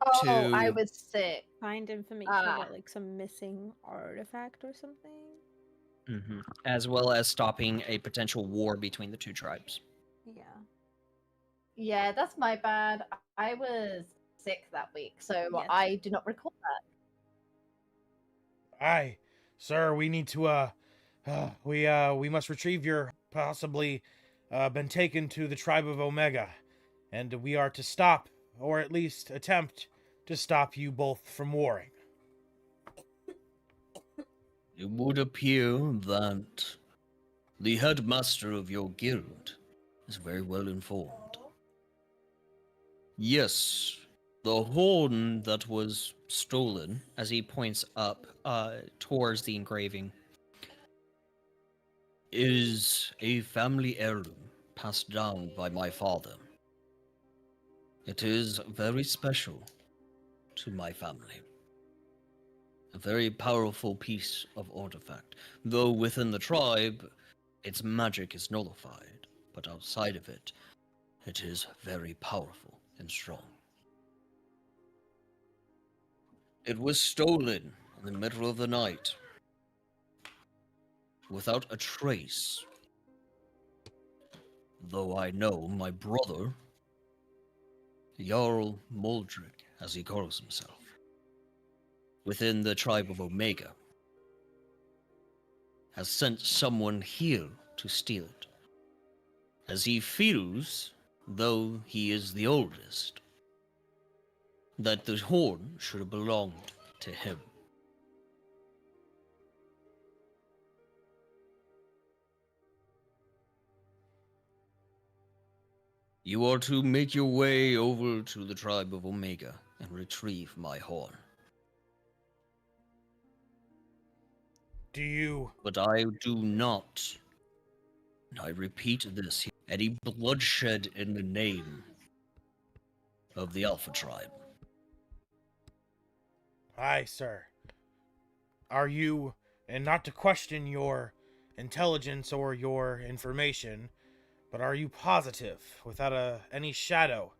Oh, I To- was sick. Find information about like some missing artifact or something. As well as stopping a potential war between the two tribes. Yeah. Yeah, that's my bad. I was sick that week, so Yes. I do not recall that. Aye, sir, we need to we must retrieve your possibly been taken to the tribe of Omega, and we are to stop, or at least attempt to stop you both from warring. It would appear that the headmaster of your guild is very well informed. Yes, the horn that was stolen, As he points up towards the engraving. is a family heirloom passed down by my father. It is very special to my family. A very powerful piece of artifact, though within the tribe, its magic is nullified, but outside of it, it is very powerful and strong. It was stolen in the middle of the night, without a trace. Though I know my brother, Jarl Moldrick, as he calls himself, within the tribe of Omega, has sent someone here to steal it, as he feels, though he is the oldest, that the horn should have belonged to him. You are to make your way over to the tribe of Omega and retrieve my horn. Do you... But I do not, and I repeat this, any bloodshed in the name of the Alpha tribe. Aye, sir. Are you, and not to question your intelligence or your information, but are you positive, without any shadow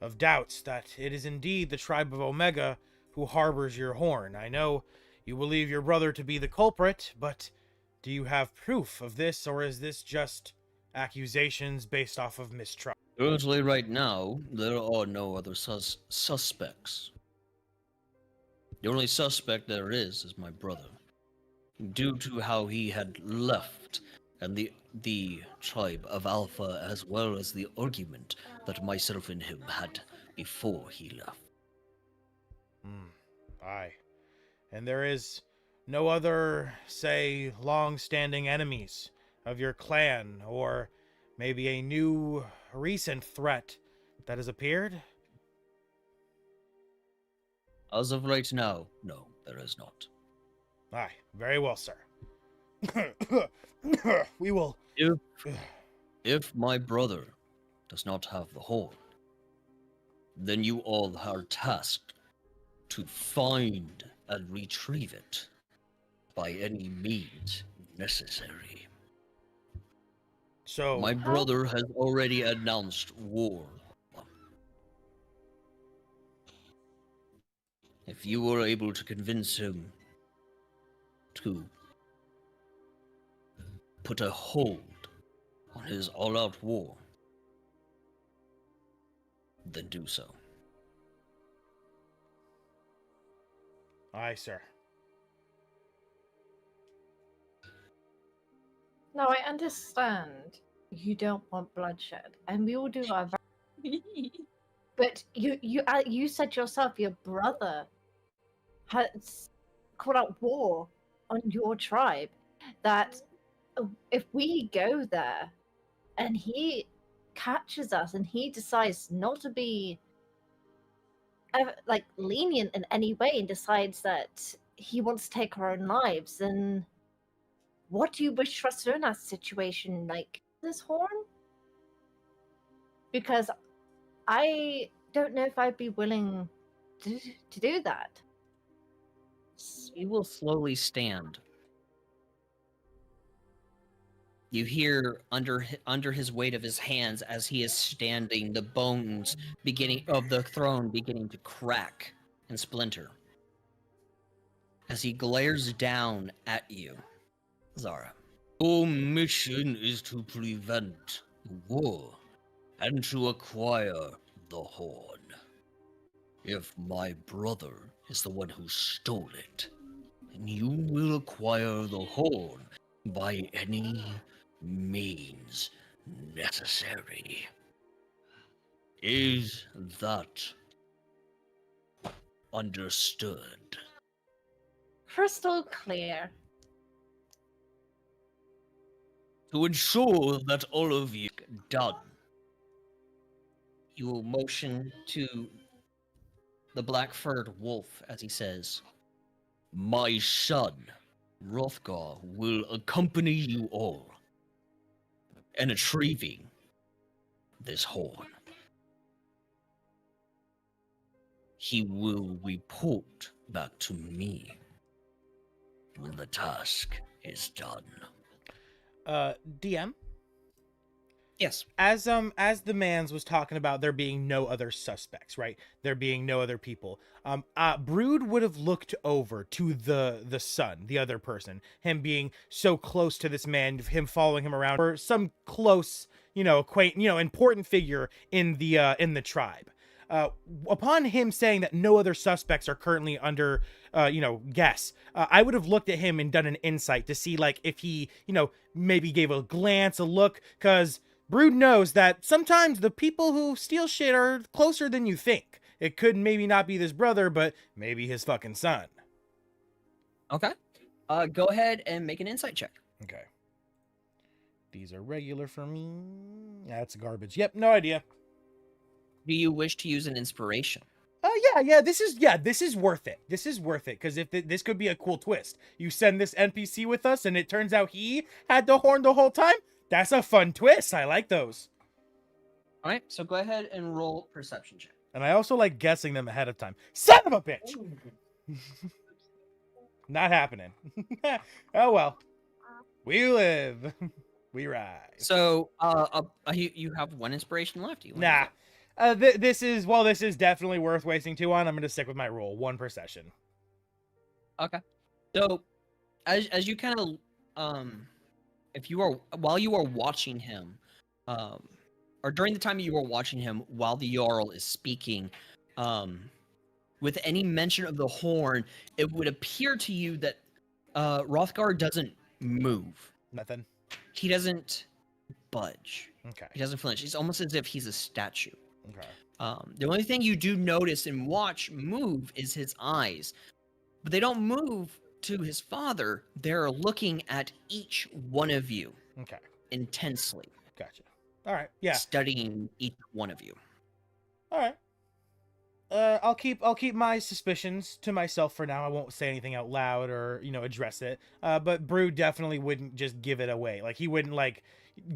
of doubts, that it is indeed the tribe of Omega who harbors your horn? I know you believe your brother to be the culprit, but do you have proof of this, or is this just accusations based off of mistrust. Currently, right now, there are no other suspects. The only suspect there is my brother. Due to how he had left, and the tribe of Alpha, as well as the argument that myself and him had before he left. Aye. And there is no other, say, long-standing enemies of your clan, or maybe a new, recent threat that has appeared? As of right now, no, there is not. Aye, very well, sir. We will... If my brother does not have the horn, then you all are tasked to find and retrieve it by any means necessary. So... My brother has already announced war. If you were able to convince him to put a hold on his all-out war, then do so. Aye, sir. No, I understand you don't want bloodshed, and we all do our But you said yourself your brother has called out war on your tribe. That if we go there and he catches us and he decides not to be like lenient in any way and decides that he wants to take our own lives, then what do you wish for us to do in that situation? Like this horn? Because I don't know if I'd be willing to do that. He will slowly stand. You hear under his weight of his hands as he is standing, the bones of the throne beginning to crack and splinter. As he glares down at you, Zara. Your mission is to prevent war and to acquire the horn. If my brother is the one who stole it, then you will acquire the horn by any means necessary. Is that understood? Crystal clear. To ensure that all of you done. You will motion to the black-furred wolf as he says, My son, Rothgar, will accompany you all in retrieving this horn. He will report back to me when the task is done. DM? yes, As the mans was talking about there being no other suspects, right? There being no other people. Brood would have looked over to the son, the other person, him being so close to this man, him following him around, or some close, important figure in the tribe. Upon him saying that no other suspects are currently under, guess, I would have looked at him and done an insight to see, like, if he, maybe gave a glance, a look, because Brood knows that sometimes the people who steal shit are closer than you think. It could maybe not be this brother, but maybe his fucking son. okay. Go ahead and make an insight check. Okay. These are regular for me. That's garbage. Yep, no idea. Do you wish to use an inspiration? Oh yeah, this is worth it. This is worth it because if this could be a cool twist. You send this NPC with us, and it turns out he had the horn the whole time. That's a fun twist. I like those. All right, so go ahead and roll perception check. And I also like guessing them ahead of time. Son of a bitch! Not happening. Oh well. We live. We rise. So, you have one inspiration left. You wanna use Nah. it? This is definitely worth wasting 2 on. I'm gonna stick with my rule, 1 per session. Okay. So, as you kind of while you are watching him or during the time you were watching him while the Jarl is speaking, with any mention of the horn, it would appear to you that Rothgar doesn't move. Nothing. He doesn't budge. Okay. He doesn't flinch. It's almost as if he's a statue. Okay. The only thing you do notice and watch move is his eyes, but they don't move to his father. They're looking at each one of you Okay. intensely. Gotcha. All right. Yeah. Studying each one of you. All right. I'll keep my suspicions to myself for now. I won't say anything out loud or address it. But Brew definitely wouldn't just give it away. Like he wouldn't like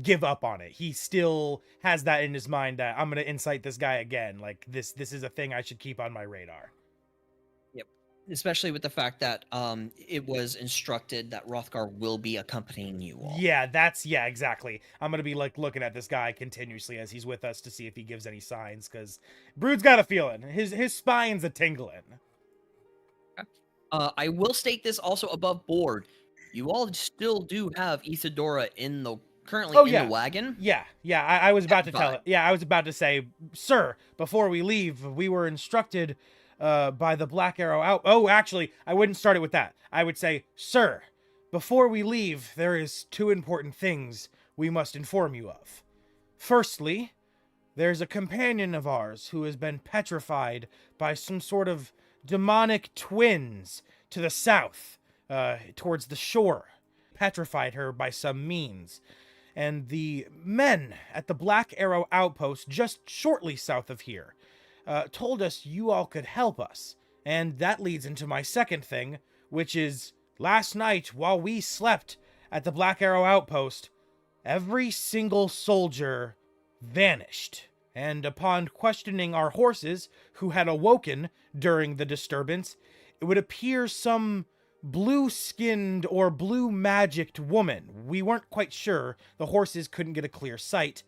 give up on it. He still has that in his mind that I'm gonna incite this guy again. Like this is a thing I should keep on my radar. Especially with the fact that it was instructed that Rothgar will be accompanying you all. Yeah, exactly. I'm gonna be like looking at this guy continuously as he's with us to see if he gives any signs, because Brood's got a feeling. His spine's a tingling. I will state this also above board. You all still do have Isadora currently in the wagon. Yeah. I was about to tell Fine. it. Yeah, I was about to say, sir, before we leave, we were instructed by the Black Arrow out. Oh, actually, I wouldn't start it with that. I would say, sir, before we leave, there is 2 important things we must inform you of. Firstly, there's a companion of ours who has been petrified by some sort of demonic twins to the south, towards the shore. Petrified her by some means. And the men at the Black Arrow outpost just shortly south of here told us you all could help us. And that leads into my second thing, which is last night while we slept at the Black Arrow outpost, every single soldier vanished. And upon questioning our horses who had awoken during the disturbance, it would appear some blue-skinned or blue-magicked woman, we weren't quite sure, the horses couldn't get a clear sight,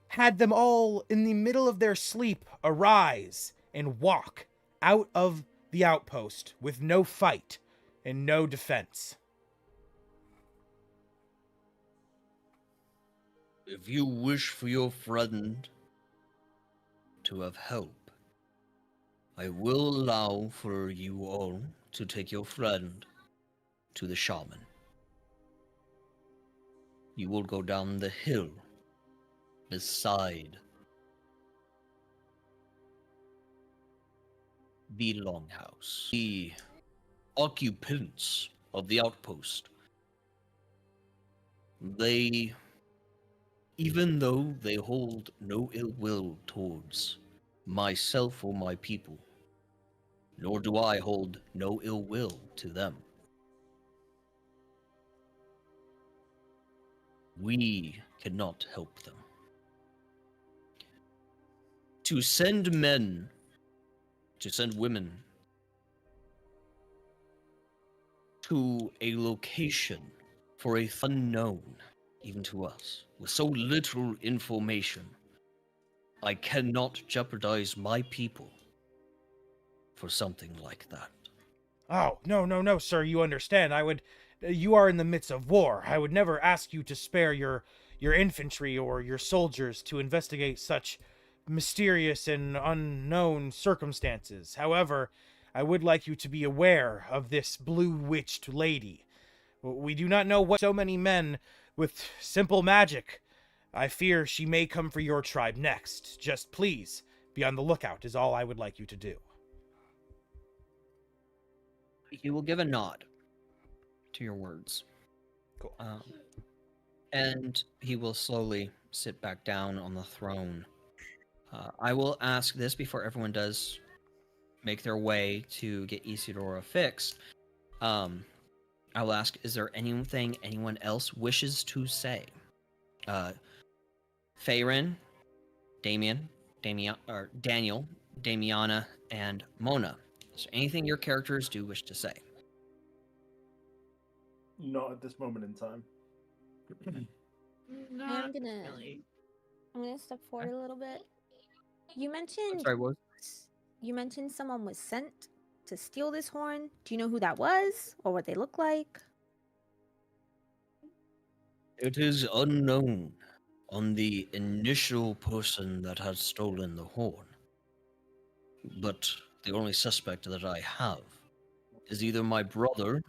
had them all in the middle of their sleep arise and walk out of the outpost with no fight and no defense. If you wish for your friend to have help, I will allow for you all to take your friend to the shaman. You will go down the hill beside the longhouse. The occupants of the outpost, even though they hold no ill will towards myself or my people, nor do I hold no ill will to them, we cannot help them. To send men, to send women to a location for a unknown, even to us, with so little information, I cannot jeopardize my people for something like that. Oh, no, sir, you understand. You are in the midst of war. I would never ask you to spare your infantry or your soldiers to investigate such mysterious and unknown circumstances. However, I would like you to be aware of this blue-witched lady. We do not know what so many men with simple magic. I fear she may come for your tribe next. Just please, be on the lookout is all I would like you to do. He will give a nod to your words. Cool. And he will slowly sit back down on the throne. I will ask this before everyone does make their way to get Isidora fixed. I will ask, is there anything anyone else wishes to say? Faerun, Daniel, Damiana, and Mona. Is there anything your characters do wish to say? Not at this moment in time. Not I'm gonna really. step forward a little bit. You mentioned Sorry, what? You mentioned someone was sent to steal this horn. Do you know who that was or what they look like? It is unknown. on the initial person that had stolen the horn. But the only suspect that I have is either my brother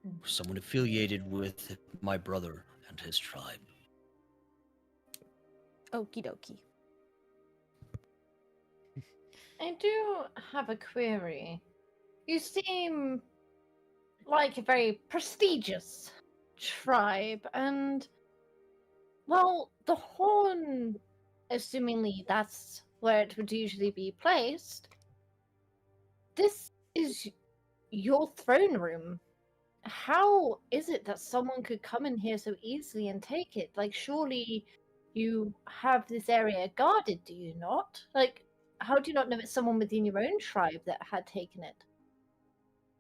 or someone affiliated with my brother and his tribe. Okie dokie. I do have a query. You seem like a very prestigious tribe, and, well, the horn, assumingly that's where it would usually be placed, this is your throne room. How is it that someone could come in here so easily and take it? Like, surely you have this area guarded, do you not? Like, how do you not know it's someone within your own tribe that had taken it?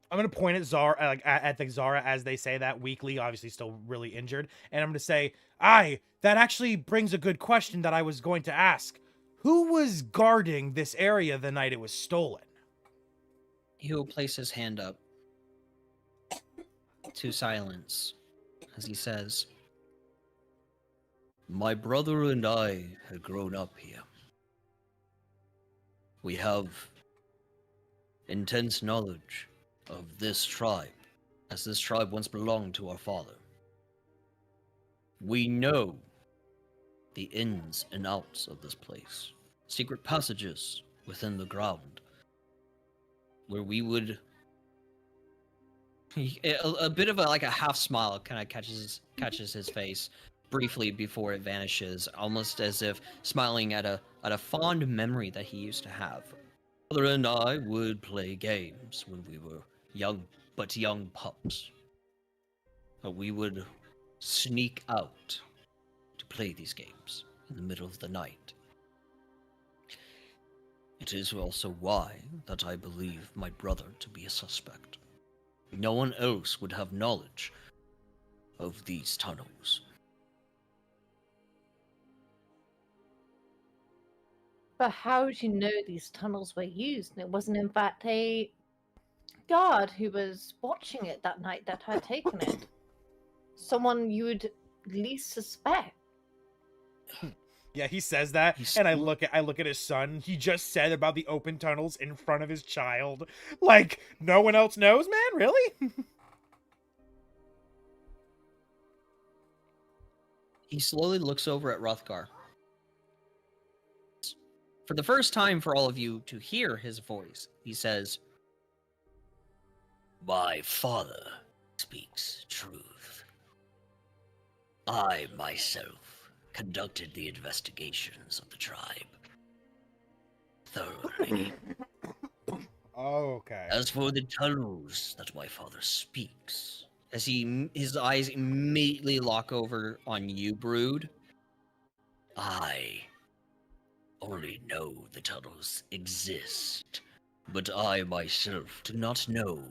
I'm gonna point at Zara, like at the Zara as they say that, weakly, obviously still really injured, and I'm gonna say, "Aye, that actually brings a good question that I was going to ask. Who was guarding this area the night it was stolen?" He will place his hand up to silence as he says, "My brother and I had grown up here. We have intense knowledge of this tribe, as this tribe once belonged to our father. We know the ins and outs of this place, secret passages within the ground, where we would..." A bit of a half smile kind of catches his face briefly before it vanishes, almost as if smiling at a fond memory that he used to have. Mother and I would play games when we were young pups. But we would sneak out to play these games in the middle of the night. It is also why that I believe my brother to be a suspect. No one else would have knowledge of these tunnels. But how do you know these tunnels were used and it wasn't in fact a guard who was watching it that night that had taken it? Someone you would least suspect. Yeah, he says that, and I look at his son. He just said about the open tunnels in front of his child. Like, no one else knows, man? Really? He slowly looks over at Hrothgar. For the first time for all of you to hear his voice, he says, My father speaks truth. I myself conducted the investigations of the tribe thoroughly. Okay. As for the tunnels that my father speaks, as his eyes immediately lock over on you, Brood. I only know the tunnels exist, but I myself do not know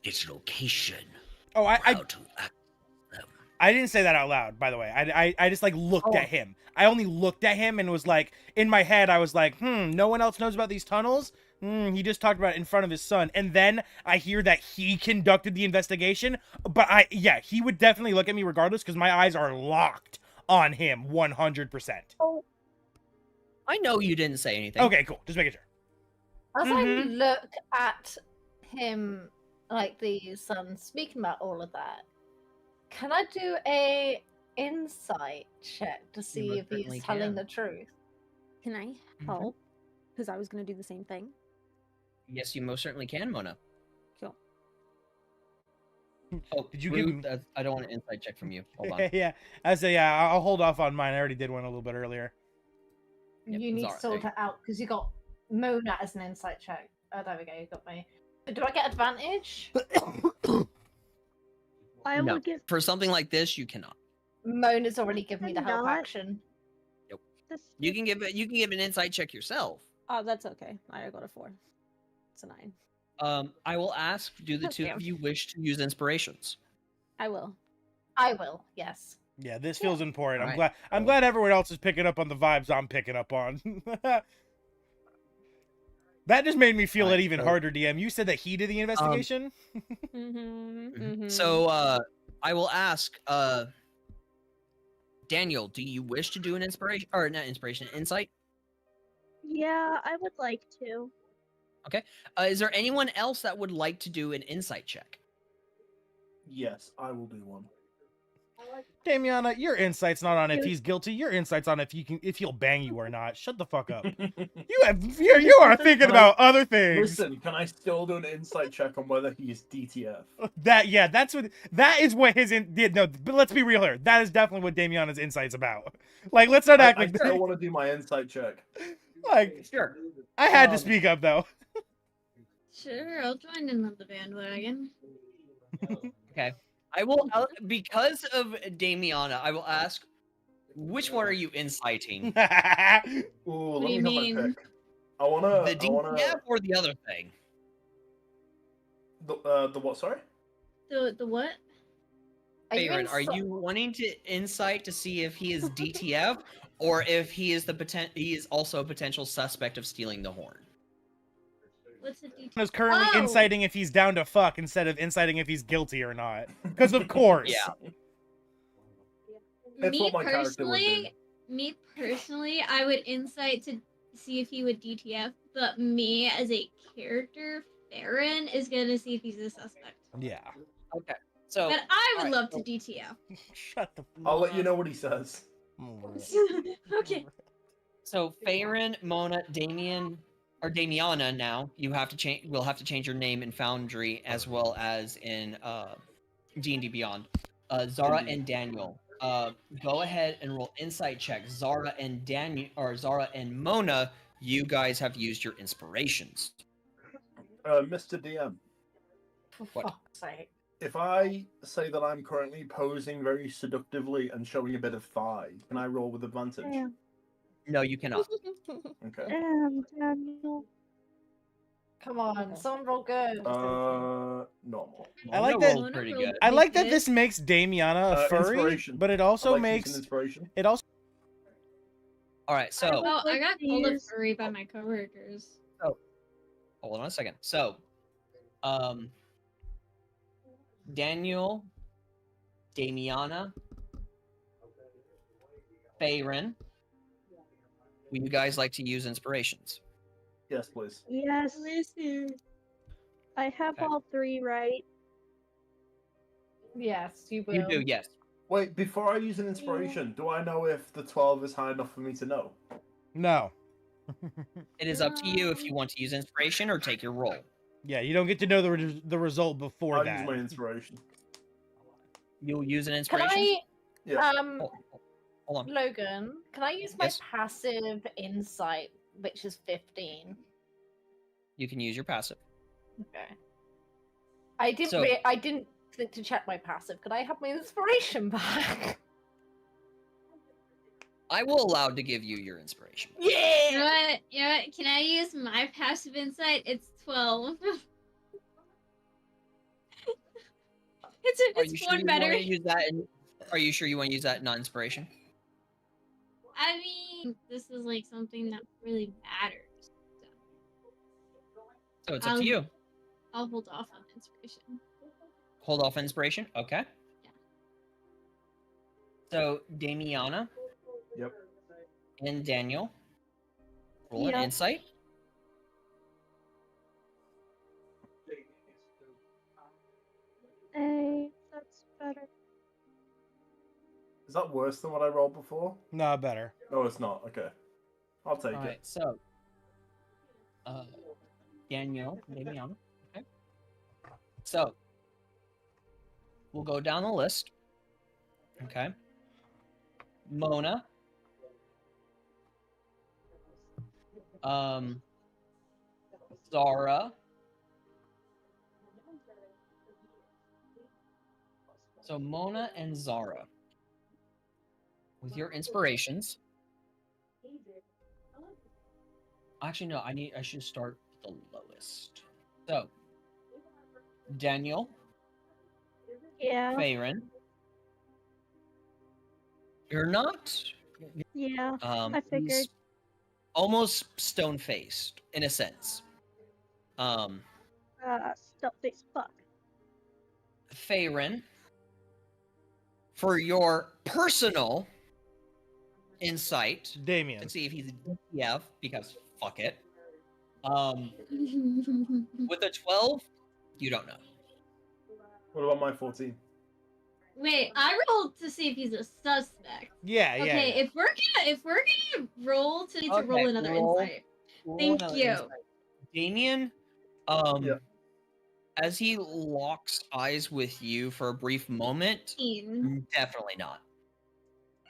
its location Oh, or how to access them. I didn't say that out loud, by the way. I just, like, looked at him. I only looked at him and was like, in my head, I was like, no one else knows about these tunnels? He just talked about it in front of his son. And then I hear that he conducted the investigation. But he would definitely look at me regardless, because my eyes are locked on him 100%. Oh, I know you didn't say anything. Okay, cool. Just making sure. as I look at him, like the son, speaking about all of that, can I do a insight check to see most if he's certainly telling can. the truth? Can I help? Because I was going to do the same thing. Yes, you most certainly can, Mona. Cool. Oh, Did you Brood, give him... I don't want an insight check from you. Hold on. yeah. I say, I'll hold off on mine. I already did one a little bit earlier. Yep, You need Zara, to sort there it out because you got Mona as an insight check. Oh, there we go. You got me. Do I get advantage? I No, will give for something like this, you cannot. Mona's already given me the help Not. action. this. You can give an insight check yourself. Oh, that's okay. I got a 4. It's a 9. I will ask, do the two Damn. of you wish to use inspirations? I will. I will, yes. Yeah, this feels important. I'm Alright. glad. I'm glad everyone else is picking up on the vibes I'm picking up on. That just made me feel Alright, it even so- harder, DM. You said that he did the investigation? Mm-hmm. So, I will ask, Daniel, do you wish to do an inspiration or not inspiration, insight? Yeah, I would like to. Okay. Is there anyone else that would like to do an insight check? Yes, I will do one. Damiana, your insight's not on if You- he's guilty. Your insight's on if he'll bang you or not. Shut the fuck up. Listen, You are thinking about other things. can I still do an insight check on whether he is DTF? That is what his no. But let's be real here. That is definitely what Damiana's insight's about. Like, let's not act I like still want to do my insight check. like Sure. I had to speak up though. Sure, I'll join in on the bandwagon. Okay. I will, because of Damiana, I will ask, which one are you inciting? Ooh, What let do me you have my mean? pick. I wanna. The DTF or the other thing? The what? Sorry. The what? Favorite, are you wanting to insight to see if he is DTF or if he is he is also a potential suspect of stealing the horn? What's the detail? Is currently Oh! inciting if he's down to fuck instead of inciting if he's guilty or not. Because of course. Yeah. That's Me what my character would do. personally, I would insight to see if he would DTF, but me as a character, Farron, is gonna see if he's a suspect. Yeah. Okay. So But I would alright, love so- to DTF. Shut the. I'll let you know what he says. Okay. So Farron, Mona, Damiana now, you have to change will have to change your name in Foundry as well as in D&D Beyond. Zara and Daniel. Go ahead and roll insight checks. Zara and Mona, you guys have used your inspirations. Mr. DM, For What? fuck's sake. if I say that I'm currently posing very seductively and showing a bit of thigh, can I roll with advantage? Damn, No, you cannot. Okay. Daniel. Come on, someone roll good. Normal. I like Mona that- rolled pretty Mona good. I like that Good. this makes Damiana a furry, Inspiration. but it I also like makes using inspiration. it also. All right, so Oh, I got called a Please. furry by my coworkers. hold on a second. So, Daniel, Damiana, Farron, would you guys like to use inspirations? Yes, please. Yes, Listen. I have Okay. all three right. Yes, you will. You do, yes. Wait, before I use an inspiration, do I know if the 12 is high enough for me to know? No. It is up to you if you want to use inspiration or take your roll. Yeah, you don't get to know the result before I'll that. use my inspiration. You'll use an Can inspiration. I, Yeah. Hold on. Logan, can I use my Yes. passive insight, which is 15? You can use your passive. Okay. I didn't. So- I didn't think to check my passive. Could I have my inspiration back? I will allow to give you your inspiration. You know Yeah. what? You know what? Can I use my passive insight? It's 12. Are you it's sure one you want better. to use that? Are you sure you want to use that non-inspiration? I mean, this is like something that really matters. So it's up to you. I'll hold off on inspiration. Hold off inspiration. Okay. Yeah. So Damiana Yep. and Daniel, roll an Yeah. insight. Hey, that's better. Is that worse than what I rolled before? No, better. No, it's not. Okay. I'll take All it. right. So, Daniel, Damiana. Okay. So, we'll go down the list. Okay. Mona. Zara. So Mona and Zara. With your inspirations. Actually, no, I should start with the lowest. So Daniel, Yeah, Farron. You're not yeah. I he's figured. almost stone faced in a sense. Stuff face fuck. Farron, for your personal insight Damien. to see if he's a DTF, because fuck it. With a 12, you don't know. What about my 14? Wait, I rolled to see if he's a suspect. Yeah, yeah. Okay, yeah. if we're gonna roll to Okay, roll another insight. Roll Thank another you. insight. Damien, Yeah. as he locks eyes with you for a brief moment, 15. definitely not.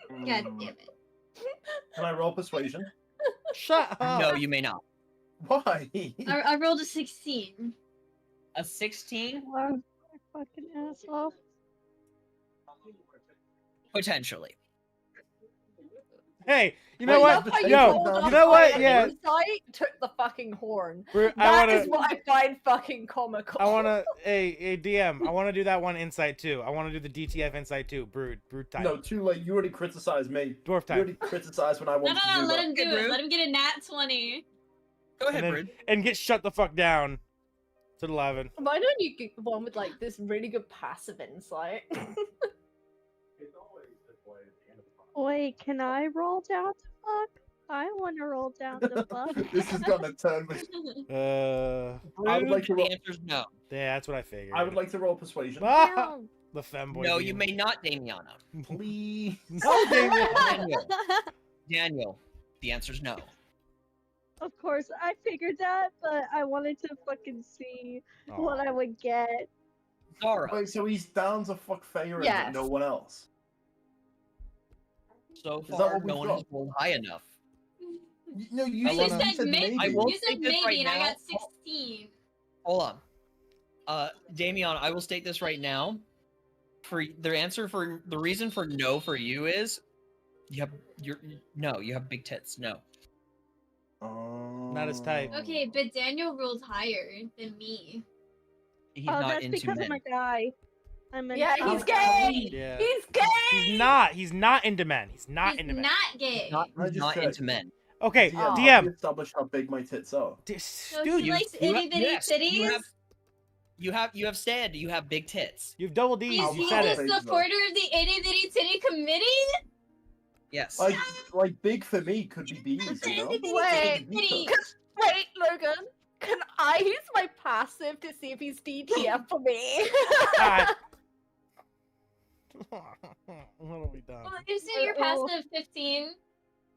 God damn it. Can I roll persuasion? Shut up. No, you may not. Why? I rolled a 16. A 16? Wow, fucking asshole. Potentially. Hey, you know Wait, what? love how you Yo, told us you know what? to Yeah. Insight took the fucking horn. I That wanna. is what I find fucking comical. I wanna. Hey, DM. I wanna do that one insight too. I wanna do the DTF insight too. Brood time. No, too late. You already criticized me. Dwarf You time. already criticized when I No, wanted to do let that. him do Hey, it. Brew. Let him get a nat 20. Go ahead, and, Brood. and get shut the fuck down. To 11. Why don't you get one with like this really good passive insight? Wait, can I roll down to fuck? I want to roll down to fuck. This is gonna turn me. I would like to The roll. answer's no. Yeah, that's what I figured. I would like to roll persuasion. Ah, the femboy. No, beam. you may not, Damiana. Please. No, Damien. Daniel. Daniel, the answer's no. Of course, I figured that, but I wanted to fucking see what I would get. Zara. Wait, so he's down to fuck Feyre Yes. and no one else. So that far, what no we've one got? has rolled high enough. No, you I You wanna- said maybe. I will You state said this maybe, right and I now. got 16. Hold on. Damian, I will state this right now. For the answer for the reason for no for you is you have big tits. No. Not his type. Okay, but Daniel rolled higher than me. He's Oh, not that's into because men. I'm a guy. I'm a Yeah, guy. he's gay. Yeah. He's gay. He's not. He's not into men. He's not He's into men. not gay. Not, I he's just not said- into men. Okay, Yeah, DM. we established how big my tits are. So Dude, he you, likes you itty bitty yes, titties? you have said you have big tits. you've double D's. He's, You he's said a it. Thank you. supporter of the itty bitty titty committee? Yes. Like big for me could be D's, you know? Wait, Titty. Wait, Logan. Can I use my passive to see if he's DTF for me? God. What have we done? Well, you say you're Uh-oh. passive 15.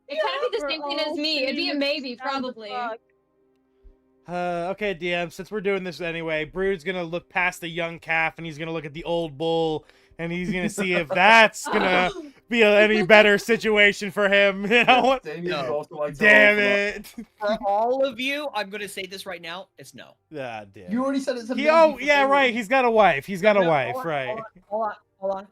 It kind of be the We're same thing as all me. It'd be a serious maybe, down to probably. fuck. Okay, DM, since we're doing this anyway, Brood's gonna look past the young calf and he's gonna look at the old bull and he's gonna see if that's gonna be any better situation for him. You know what? Damien's No. also like to Damn roll it! For all of you, I'm gonna say this right now. It's no. Ah, for- damn. You already said it's a He, maybe oh, for yeah, Feyre. right. He's got a wife. He's got a No, wife, hold on, right? Hold on.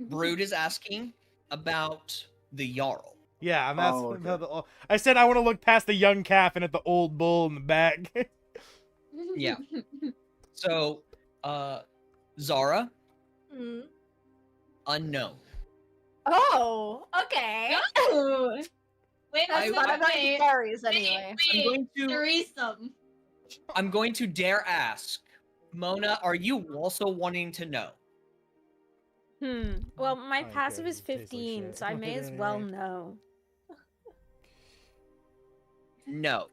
Brood is asking about the Jarl. Yeah, and that's. Oh, okay. I said I want to look past the young calf and at the old bull in the back. Yeah. So, Zara, Hmm. unknown. Oh, okay. Oh. Wait, I- that's But I'm not wait, berries wait, anyway. wait, I'm threesome. going to dare ask, Mona, are you also wanting to know? Well, my I don't passive care, is it tastes like 15, shit. so I may as well know. No.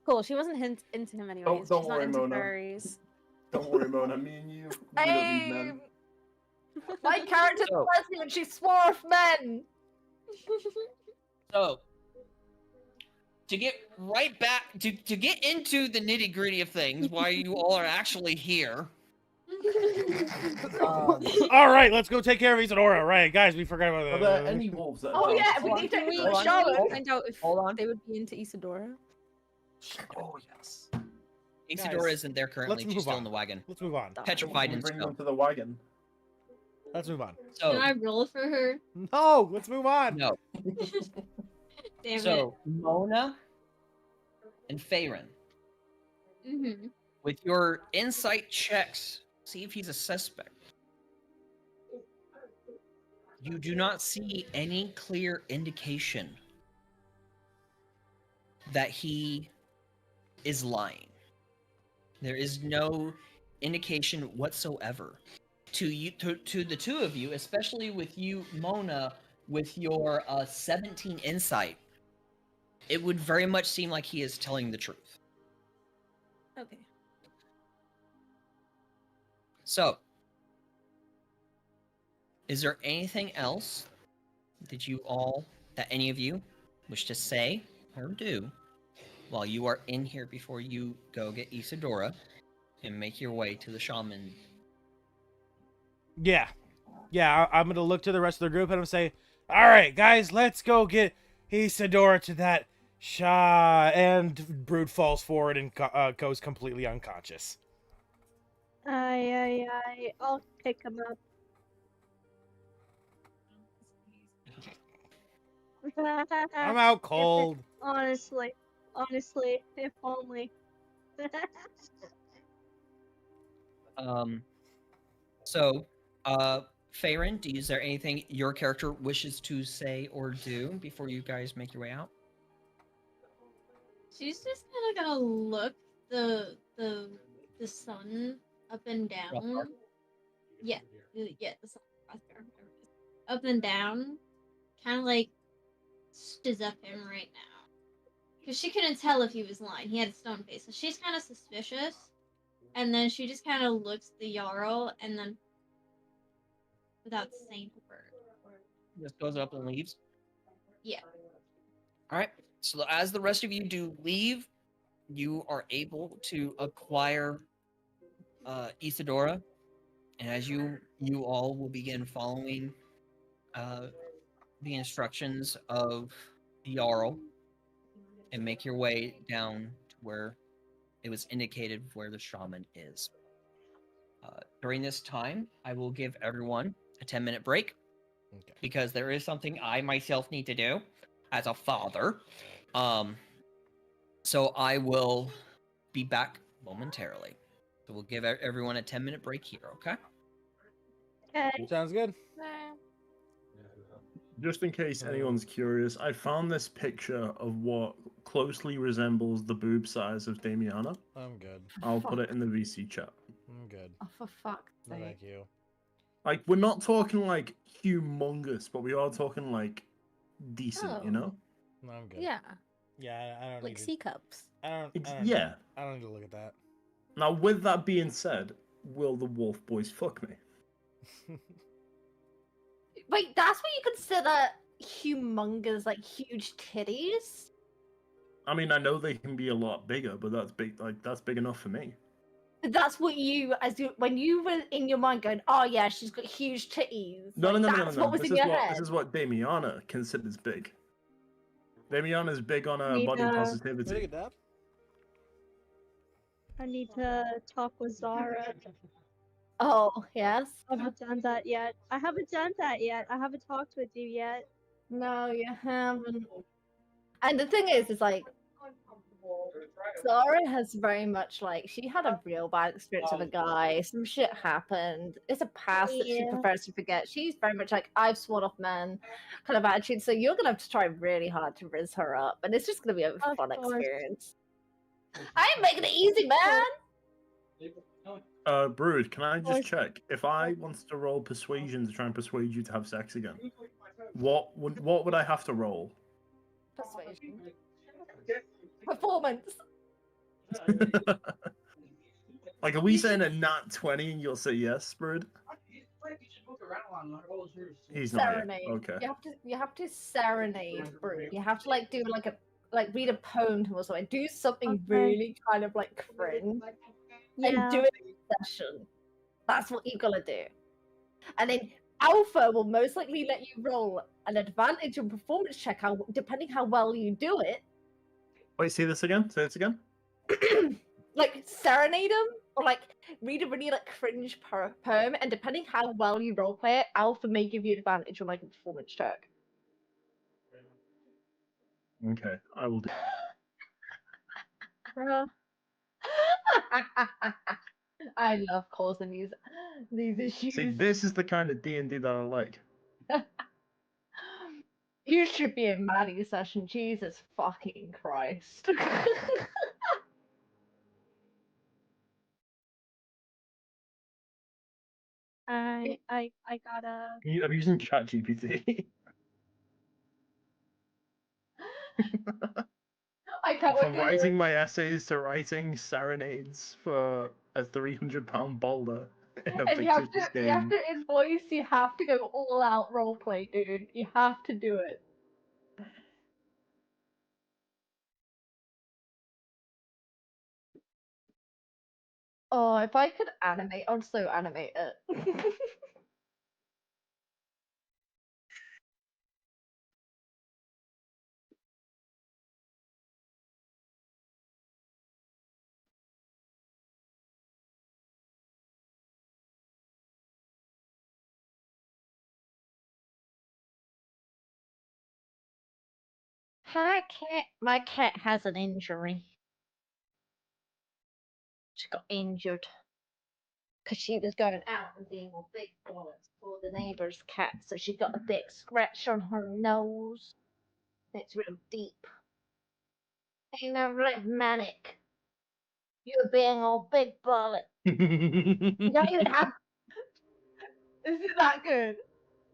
Cool. She wasn't into him anyways. don't She's not worry, into Mona. furries. Don't worry, Mona. Me and you, we don't need men. My character's So- lesbian. She swore off men. So, to get right back to get into the nitty gritty of things, why you all are actually here. All right, let's go take care of Isadora. Right, guys, we forgot about Are that. there any wolves that Oh are yeah, down? we need to Can we, go Hold on, show hold it. on. find out if Hold on. they would be into Isadora? Oh yes. Isadora Guys, isn't there currently. let's She's move still on. in the wagon. Let's move on. Petrified Can in we bring snow. them to the wagon? Let's move on. So, Can I roll for her? No, let's move on. no. Damn So, Mona and Faerun, it. Mm-hmm. with your insight checks, see if he's a suspect. You do not see any clear indication that he is lying. There is no indication whatsoever. To you, to the two of you, especially with you, Mona, with your 17 insight, it would very much seem like he is telling the truth. Okay. So, is there anything else that any of you wish to say or do while you are in here before you go get Isadora and make your way to the shaman? Yeah. Yeah, I'm going to look to the rest of the group and I'm going to say, all right, guys, let's go get Isadora to that Shah. And Brood falls forward and goes completely unconscious. I'll pick him up. I'm out cold. Honestly, if only. So, Farron, is there anything your character wishes to say or do before you guys make your way out? She's just kind of gonna look the sun up and down. Yeah, the sun, up and down, kind of like stizz up him right now, because she couldn't tell if he was lying. He had a stone face, so she's kind of suspicious. And then she just kind of looks at the Jarl, and then without saying a word, Just goes up and leaves. yeah. All right. So as the rest of you do leave, you are able to acquire Isadora, and as you all will begin following the instructions of the Jarl and make your way down to where it was indicated where the shaman is. During this time, I will give everyone a 10-minute break because there is something I myself need to do as a father. So I will be back momentarily. So we'll give everyone a 10-minute break here, okay? Okay. Sounds good. Just in case anyone's curious, I found this picture of what closely resembles the boob size of Damiana. I'm good. I'll put it in the VC chat. I'm good. Oh, for fuck's No, sake. thank you. Like, we're not talking like humongous, but we are talking like decent, you know? No, I'm good. Yeah, Yeah, I don't like need C cups. to. I don't. Yeah. I don't need to look at that. Now, with that being said, will the wolf boys fuck me? Wait, that's what you consider humongous, like huge titties? I mean, I know they can be a lot bigger, but that's big. Like, that's big enough for me. That's what when you were in your mind going, oh yeah, she's got huge titties. No, like, no, no, no, that's no. what was This in is your what head. this is what Damiana considers big. Damiana's big on Need, body Ready positivity. I need to talk with Zara. Oh, yes? I haven't done that yet. I haven't talked with you yet. No, you haven't. And the thing is like, Zara has very much like, she had a real bad experience with a guy, some shit happened, it's a past that she Yeah. prefers to forget. She's very much like, I've sworn off men kind of attitude, so you're gonna have to try really hard to riz her up, and it's just gonna be a fun experience. I ain't making it easy, man! Brood, can I just check? If I wanted to roll persuasion to try and persuade you to have sex again, what would I have to roll? Persuasion. Performance. Like, are we saying a nat 20 and you'll say yes, Brood? He's not here. Serenade. Okay. You have to serenade Brute. You have to like do like read a poem to her or something. Do something really kind of like cringe. And do it in session. That's what you gotta do. And then Alpha will most likely let you roll an advantage on performance check depending how well you do it. Wait, say this again? Say this again? Like serenade them or like read a really like cringe poem, and depending how well you roleplay it, Alpha may give you advantage on like a performance check. Okay, I will do. Bruh. I love causing these issues. See, this is the kind of D&D that I like. You should be in Maddie's session, Jesus fucking Christ. I gotta. I'm using ChatGPT. I can't From wait to writing my essays to writing serenades for a 300-pound boulder in a and you have fictitious to you have game. to invoice, you have to go all out roleplay, dude. You have to do it. Oh, if I could animate, I'd so animate it. My cat has an injury. She got injured because she was going out and being a big bullets for the neighbor's cat, so she got a big scratch on her nose. It's real deep. Ain't no red manic. You're being all big bullet. You don't even have. Is it that good?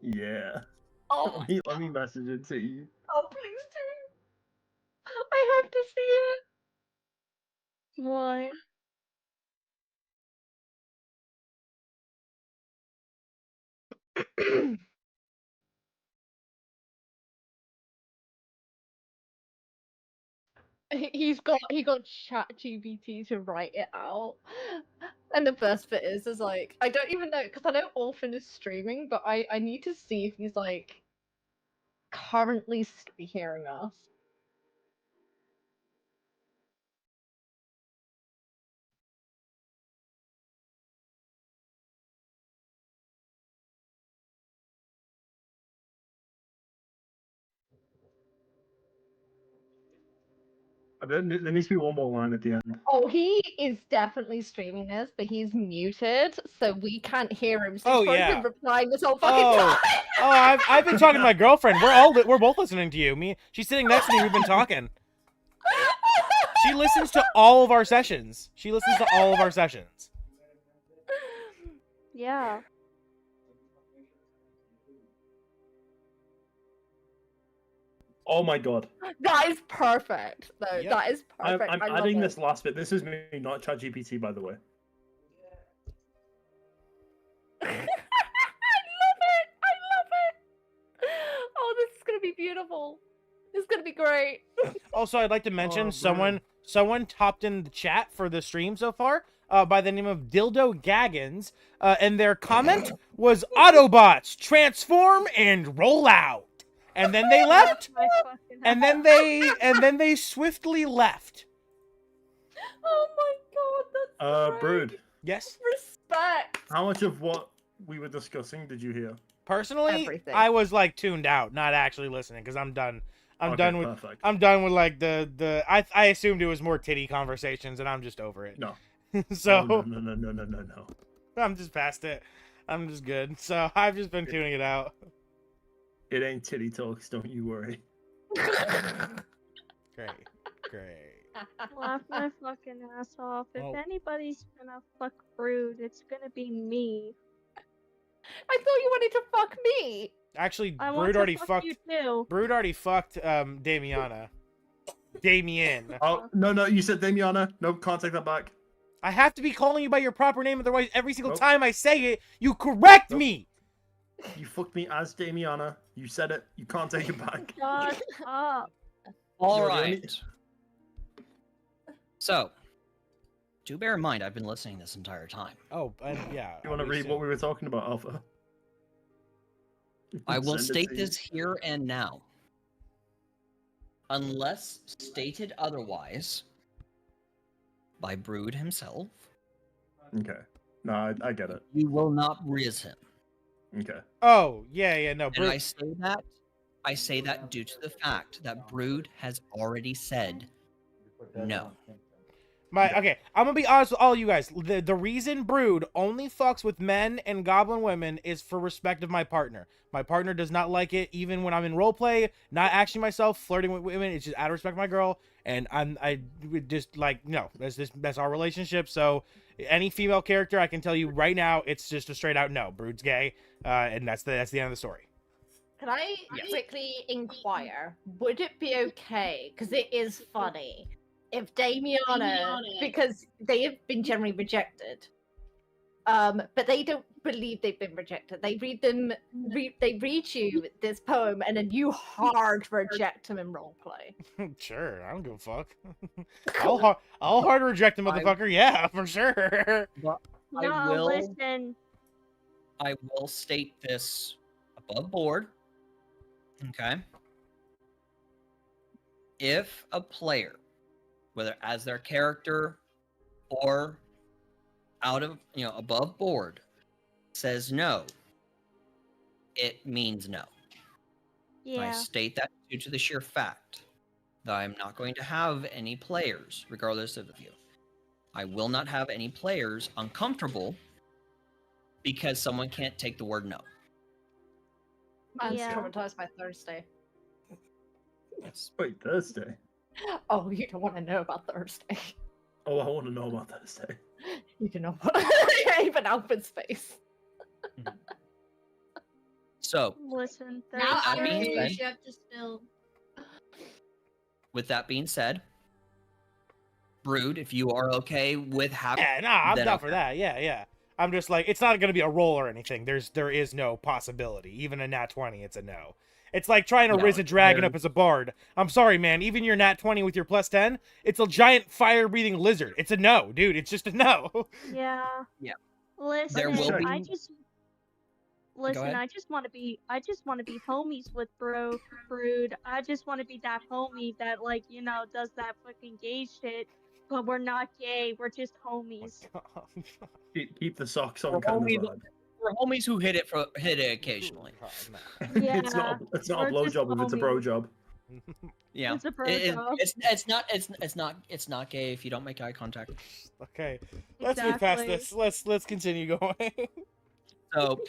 Yeah. Oh, Let me message it to you. oh, please do. I have to see it. Why? He got ChatGPT to write it out. And the best bit is like I don't even know because I know Orphan is streaming, but I need to see if he's like currently hearing us. There needs to be one more line at the end. Oh, he is definitely streaming this, but he's muted, so we can't hear him. So Oh, he's probably yeah. been replying this whole fucking Oh, time. I've been talking to my girlfriend. We're both listening to you. She's sitting next to me. We've been talking. She listens to all of our sessions. Yeah. Oh my god. That is perfect, though. Yep. That is perfect. I'm I love adding it. this last bit. This is me, not ChatGPT, by the way. I love it. I love it. Oh, this is gonna be beautiful. This is gonna be great. Also, I'd like to mention Oh, someone topped in the chat for the stream so far by the name of Dildo Gaggins, and their comment was Autobots transform and roll out, and then they left, My fucking and then they swiftly left. Oh my god, that's great. Brood, Yes. Respect. how much of what we were discussing did you hear? Personally, Everything. I was like tuned out, not actually listening, because I'm done. I'm done with. Perfect. I'm done with like the. I assumed it was more titty conversations, and I'm just over it. No. So Oh, no. I'm just past it. I'm just good. So I've just been tuning it out. It ain't titty talks, don't you worry. Great. Laugh my fucking ass off. If Oh. anybody's gonna fuck Brood, it's gonna be me. I thought you wanted to fuck me. Actually, I want Brood to already fuck fucked. you too. Brood already fucked Damiana. Damien. Oh, no, you said Damiana. Nope, can't take that back. I have to be calling you by your proper name, otherwise every single Nope. time I say it, you correct Nope. me. You fucked me as Damiana. You said it. You can't take it back. Shut up. All You're the right. only- So, do bear in mind, I've been listening this entire time. Oh, yeah. You want to read what we were talking about, Alpha? I will Send it state to you. this here and now. Unless stated otherwise by Brood himself, Okay. No, I get it. you will not riz him. Okay. Oh, yeah, no. And Brood. I say that due to the fact that Brood has already said no. Okay, I'm gonna be honest with all you guys. The reason Brood only fucks with men and goblin women is for respect of my partner. My partner does not like it, even when I'm in roleplay, not actually myself, flirting with women. It's just out of respect for my girl, and I would just like no. That's our relationship. So any female character, I can tell you right now, it's just a straight out no. Brood's gay, and that's the end of the story. Can I quickly inquire? Would it be okay? Because it is funny if Damiana, because they have been generally rejected, but they don't believe they've been rejected. They read they read you this poem, and then you hard reject them in roleplay. Sure, I don't give a fuck. I'll hard reject the motherfucker. Yeah, for sure. But I No, will. listen. I will state this above board. Okay. If a player, whether as their character or out of, above board, says no, it means no. I Yeah. state that due to the sheer fact that I'm not going to have any players, regardless of you. I will not have any players uncomfortable because someone can't take the word no. Man's Yeah. traumatized by Thursday. Yes. Wait, Thursday? Oh, you don't want to know about Thursday. Oh, I want to know about Thursday. You don't know what even Alfred's face. So, Listen, Now that I being know said- you have to spill. with that being said, Brood, if you are okay with having, Yeah, nah, I'm then down okay. for that. Yeah. I'm just like, it's not gonna be a roll or anything. There is no possibility. Even a nat 20, it's a no. It's like trying to No, raise a dragon there- up as a bard. I'm sorry, man. Even your nat 20 with your plus 10, it's a giant fire-breathing lizard. It's a no, dude. It's just a no. Yeah. Yeah. Listen, There will be- I just listen. ahead. I just want to be homies with Brood. I just want to be that homie that does that fucking gay shit. But we're not gay. We're just homies. Keep the socks on We're kind of homies- vibe. We're homies who hit it occasionally. Yeah. It's not a we're just blowjob if it's a bro homies. job. Yeah, It's a bro It- job. it's not gay if you don't make eye contact. Okay, let's get past Exactly. this. Let's continue going. So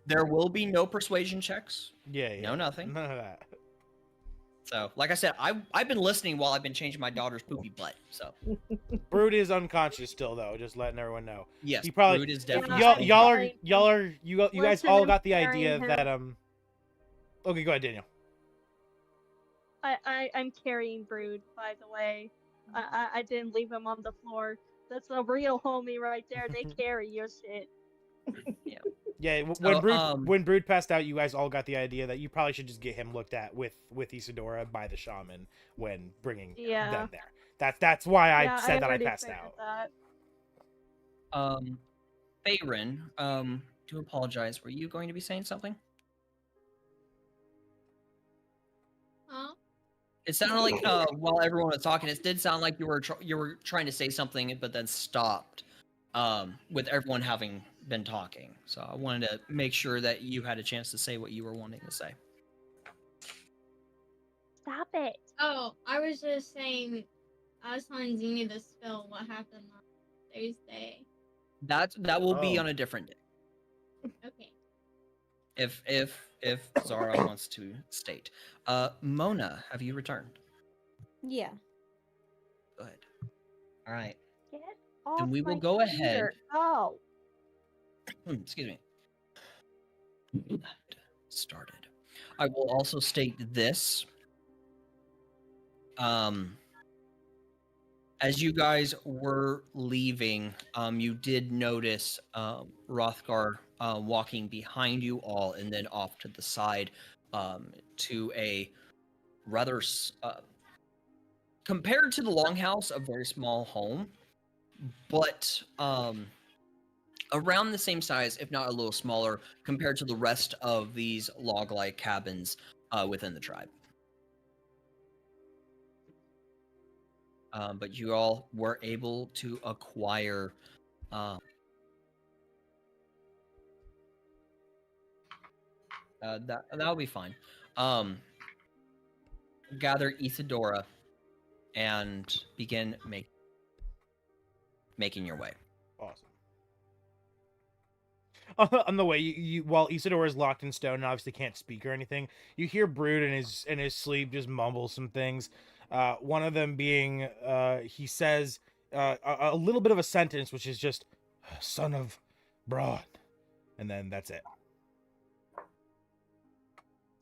there will be no persuasion checks. Yeah. No, nothing. None of that. So, like I said, I've been listening while I've been changing my daughter's poopy butt. So, Brood is unconscious still, though. Just letting everyone know. yes, He probably- Brood is Yeah, definitely. You guys Listen, all I'm got the carrying idea him. that Okay, go ahead, Daniel. I'm carrying Brood, by the way. I didn't leave him on the floor. That's a real homie right there. They carry your shit. Yeah, when Brood passed out, you guys all got the idea that you probably should just get him looked at with Isadora by the shaman when bringing Yeah. them there. That's why I Yeah, said that I already passed figured out. that. Bayron, do apologize. Were you going to be saying something? Huh? It sounded like while everyone was talking, it did sound like you were trying to say something, but then stopped. With everyone having been talking, so I wanted to make sure that you had a chance to say what you were wanting to say. Stop it. Oh, I was just saying, I was telling Zini to spill what happened last Thursday. That will be Oh. on a different day. Okay. If Zara wants to state. Mona, have you returned? Yeah. Good. All right. Get off we will my go ahead. computer. Oh. Excuse me. Started. I will also state this. As you guys were leaving, you did notice Rothgar walking behind you all and then off to the side to a rather, compared to the Longhouse, a very small home, but around the same size, if not a little smaller, compared to the rest of these log-like cabins within the tribe. But you all were able to acquire that'll be fine. Gather Isadora and begin making your way. Awesome. On the way, you while Isadora is locked in stone and obviously can't speak or anything, you hear Brood in his sleep just mumble some things. One of them being, he says a little bit of a sentence, which is just, "Son of Braun," and then that's it.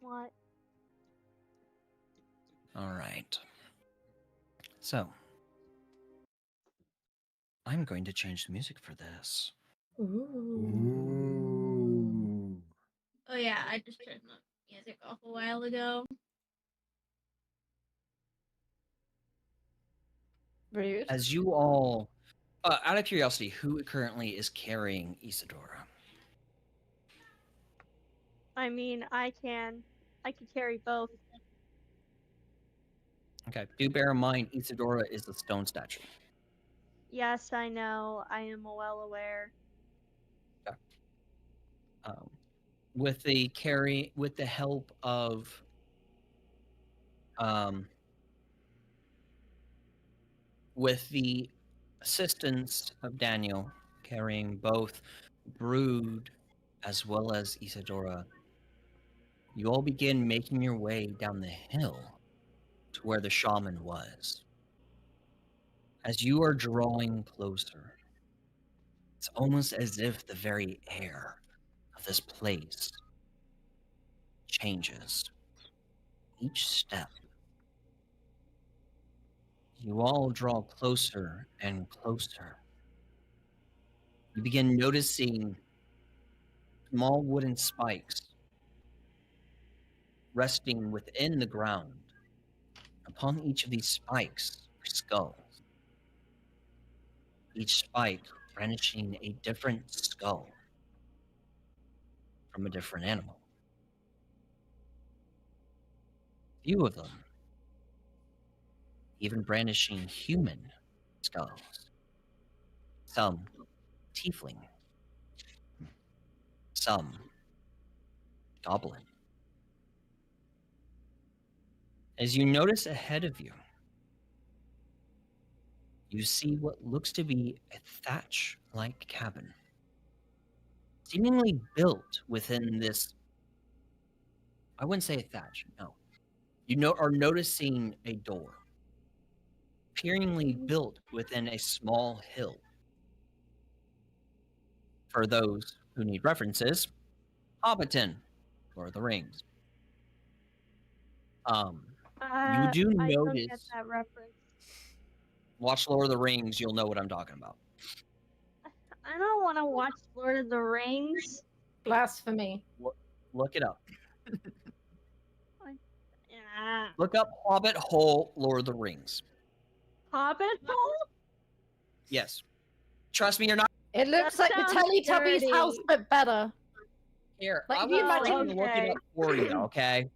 What? All right. So, I'm going to change the music for this. Ooh. Oh yeah, I just turned the music off a while ago. Rude. As you all, out of curiosity, who currently is carrying Isadora? I mean, I can carry both. Okay. Do bear in mind, Isadora is a stone statue. Yes, I know. I am well aware. With the help of with the assistance of Daniel carrying both Brood as well as Isadora, you all begin making your way down the hill to where the shaman was. As you are drawing closer, it's almost as if the very air of this place changes. Each step, you all draw closer and closer. You begin noticing small wooden spikes resting within the ground. Upon each of these spikes are skulls. Each spike brandishing a different skull from a different animal. Few of them even brandishing human skulls. Some tiefling. Some goblin. As you notice ahead of you, you see what looks to be a thatch-like cabin, seemingly built within this. I wouldn't say a thatch, no. You are noticing a door, appearingly built within a small hill. For those who need references, Hobbiton, Lord of the Rings. You do I don't notice. get that reference. Watch Lord of the Rings, you'll know what I'm talking about. I don't want to watch Lord of the Rings. Blasphemy. Look it up. Yeah. Look up Hobbit Hole Lord of the Rings. Hobbit hole? Yes. Trust me, you're not. It looks That like the sounds Teletubbies dirty. house, but better. Here, Like, I can you will imagine- fucking look it up for you, okay?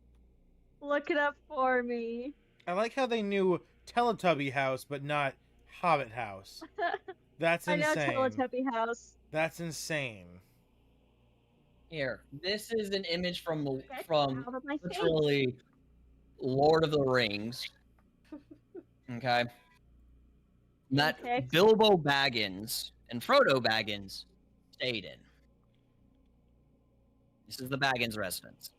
Look it up for me. I like how they knew Teletubby House, but not Hobbit House. That's I know insane. Teletubby House. That's insane. Here, this is an image from Get out of my face. literally Lord of the Rings. Okay. That Pics. Bilbo Baggins and Frodo Baggins stayed in. This is the Baggins residence.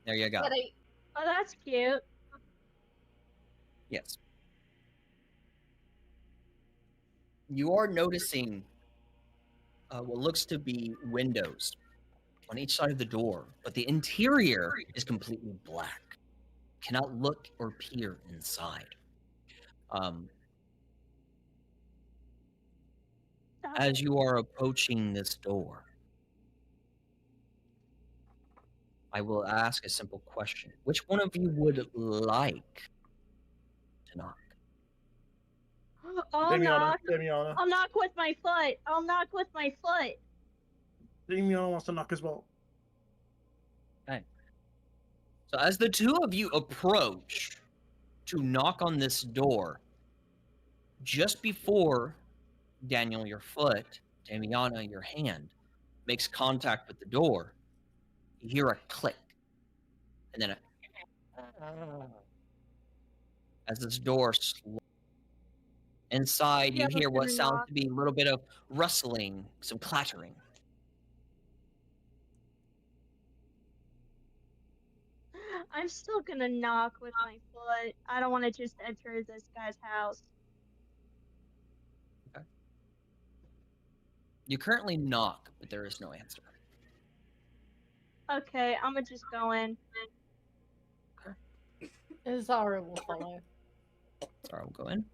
There you go. Oh, that's cute. Yes. You are noticing what looks to be windows on each side of the door, but the interior is completely black. Cannot look or peer inside. As you are approaching this door, I will ask a simple question. Which one of you would like to knock? I'll Damiana, knock. Damiana. I'll knock with my foot. I'll knock with my foot. Damiana wants to knock as well. Okay. So as the two of you approach to knock on this door, just before Daniel, your foot, Damiana, your hand, makes contact with the door, you hear a click. And then as this door inside, you Yeah, hear I'm what gonna sounds knock. to be a little bit of rustling, some clattering. I'm still gonna knock with my foot. I don't want to just enter this guy's house. Okay. You currently knock, but there is no answer. Okay, I'ma just go in. Zara will follow. Sorry, we'll go in.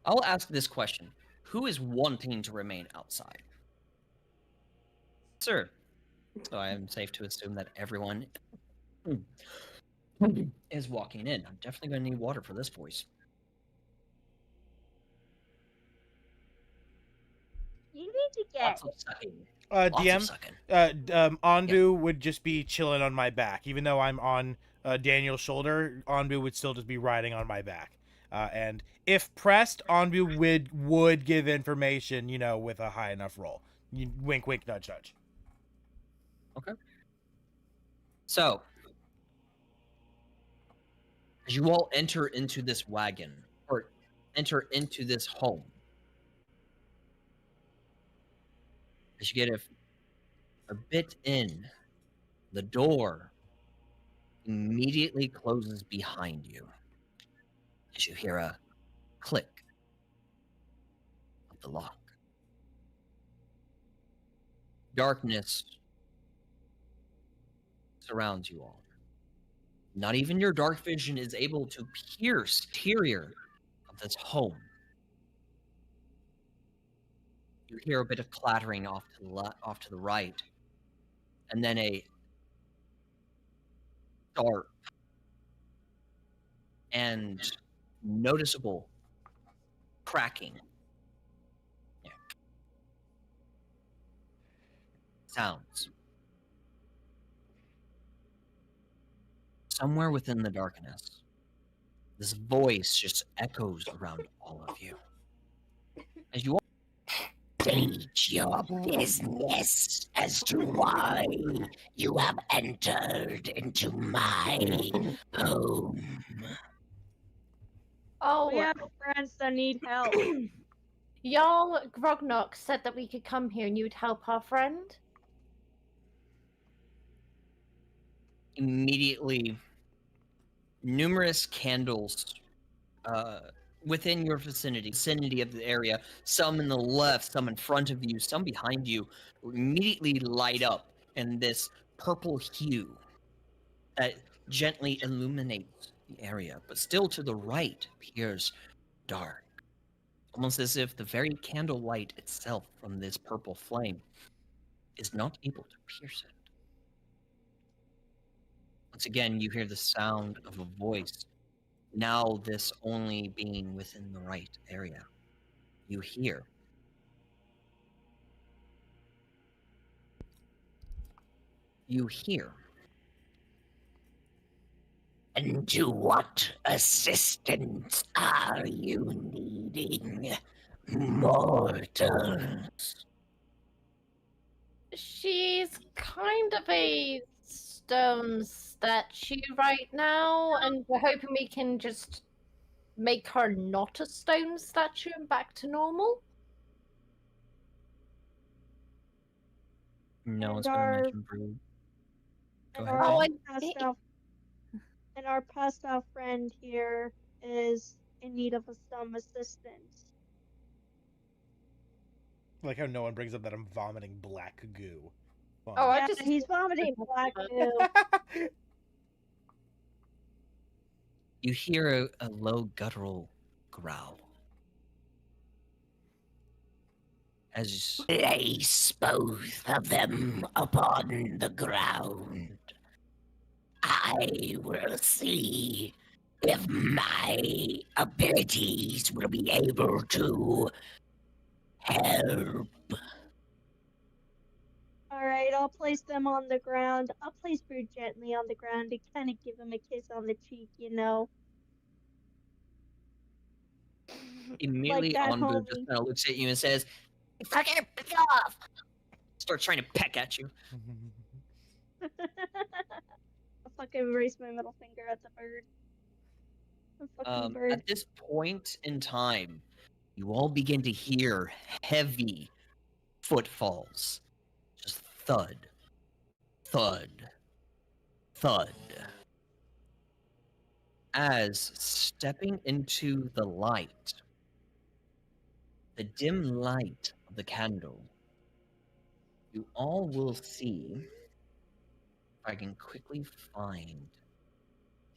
I'll ask this question. Who is wanting to remain outside? Sir. So I am safe to assume that everyone is walking in. I'm definitely going to need water for this voice. You need to get. Lots of sucking. DM, Lots of sucking. Anbu would just be chilling on my back. Even though I'm on Daniel's shoulder, Anbu would still just be riding on my back. And if pressed, Anbu would give information, with a high enough roll. Wink, wink, nudge, nudge. Okay. So, as you all enter into this wagon, or enter into this home, as you get a bit in, the door immediately closes behind you. As you hear a click of the lock. Darkness surrounds you all. Not even your dark vision is able to pierce the interior of this home. You hear a bit of clattering off to the right, and then a sharp and noticeable cracking sounds. Somewhere within the darkness, this voice just echoes around all of you. As you all State your business as to why you have entered into my home. Oh, We have friends that need help. Jarl Grognok said that we could come here and you would help our friend. immediately, numerous candles within your vicinity of the area, some in the left, some in front of you, some behind you, immediately light up in this purple hue that gently illuminates the area, but still to the right appears dark, almost as if the very candle light itself from this purple flame is not able to pierce it. Once again, you hear the sound of a voice. Now, this only being within the right area. You hear. You hear. And to what assistance are you needing, mortals? She's kind of a stone statue right now, and we're hoping we can just make her not a stone statue and back to normal. No one's And going to our- mention Brood. Go And ahead. our, Jen. passed out, and our passed out friend here is in need of some assistance. Like how no one brings up that I'm vomiting black goo. Fun. Oh, Yeah, he's vomiting black goo. You hear a low guttural growl. As Place both of them upon the ground. I will see if my abilities will be able to help. Alright, I'll place them on the ground. I'll place Brood gently on the ground to kind of give him a kiss on the cheek, immediately that Onbu just homie. kind of looks at you and says, Fucking pick off! starts trying to peck at you. I'll fucking raise my middle finger at the bird. The fucking bird. At this point in time, you all begin to hear heavy footfalls. Just thud, thud, thud. As stepping into the light, the dim light of the candle, You all will see, if I can quickly find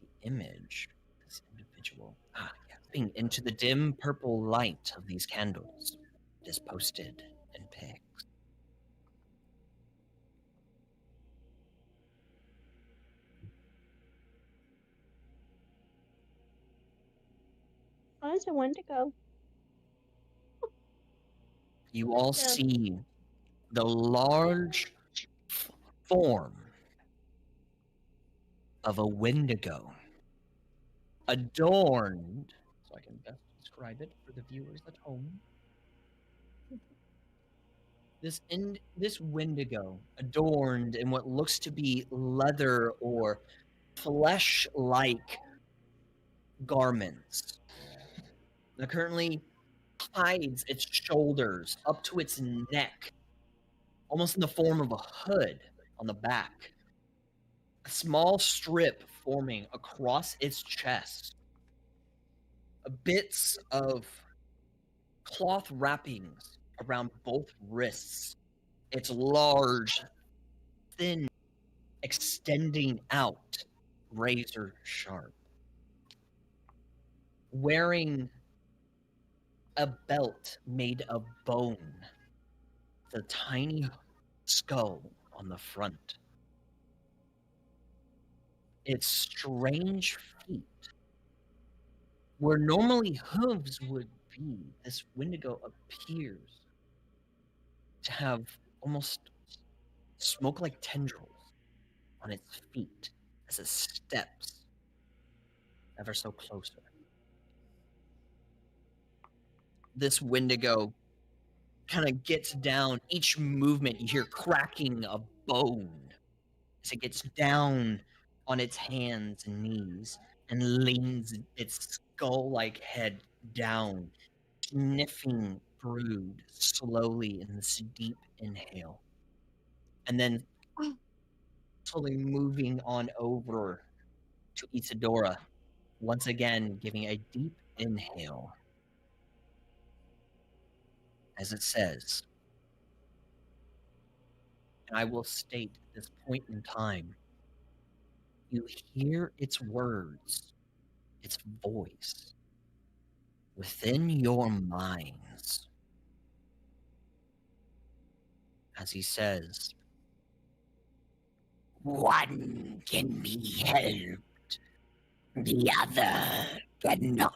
the image of this individual. Yes. Being into the dim purple light of these candles, it is posted in pics. Oh, it's a Wendigo. You all see the large form of a Wendigo, adorned, so I can best describe it for the viewers at home. This Wendigo, adorned in what looks to be leather or flesh-like garments, that currently hides its shoulders up to its neck, almost in the form of a hood on the back. A small strip forming across its chest. Bits of cloth wrappings around both wrists. Its large, thin, extending out, razor sharp. Wearing a belt made of bone, the tiny skull on the front. Its strange feet, where normally hooves would be, this Wendigo appears to have almost smoke-like tendrils on its feet as it steps ever so closer. This Wendigo kind of gets down. Each movement, you hear cracking of bone as it gets down on its hands and knees and leans its skull-like head down, sniffing brood slowly in this deep inhale. And then slowly moving on over to Isadora, once again giving a deep inhale as it says, and I will state at this point in time, you hear its words, its voice, within your minds, as he says, One can be helped, the other cannot.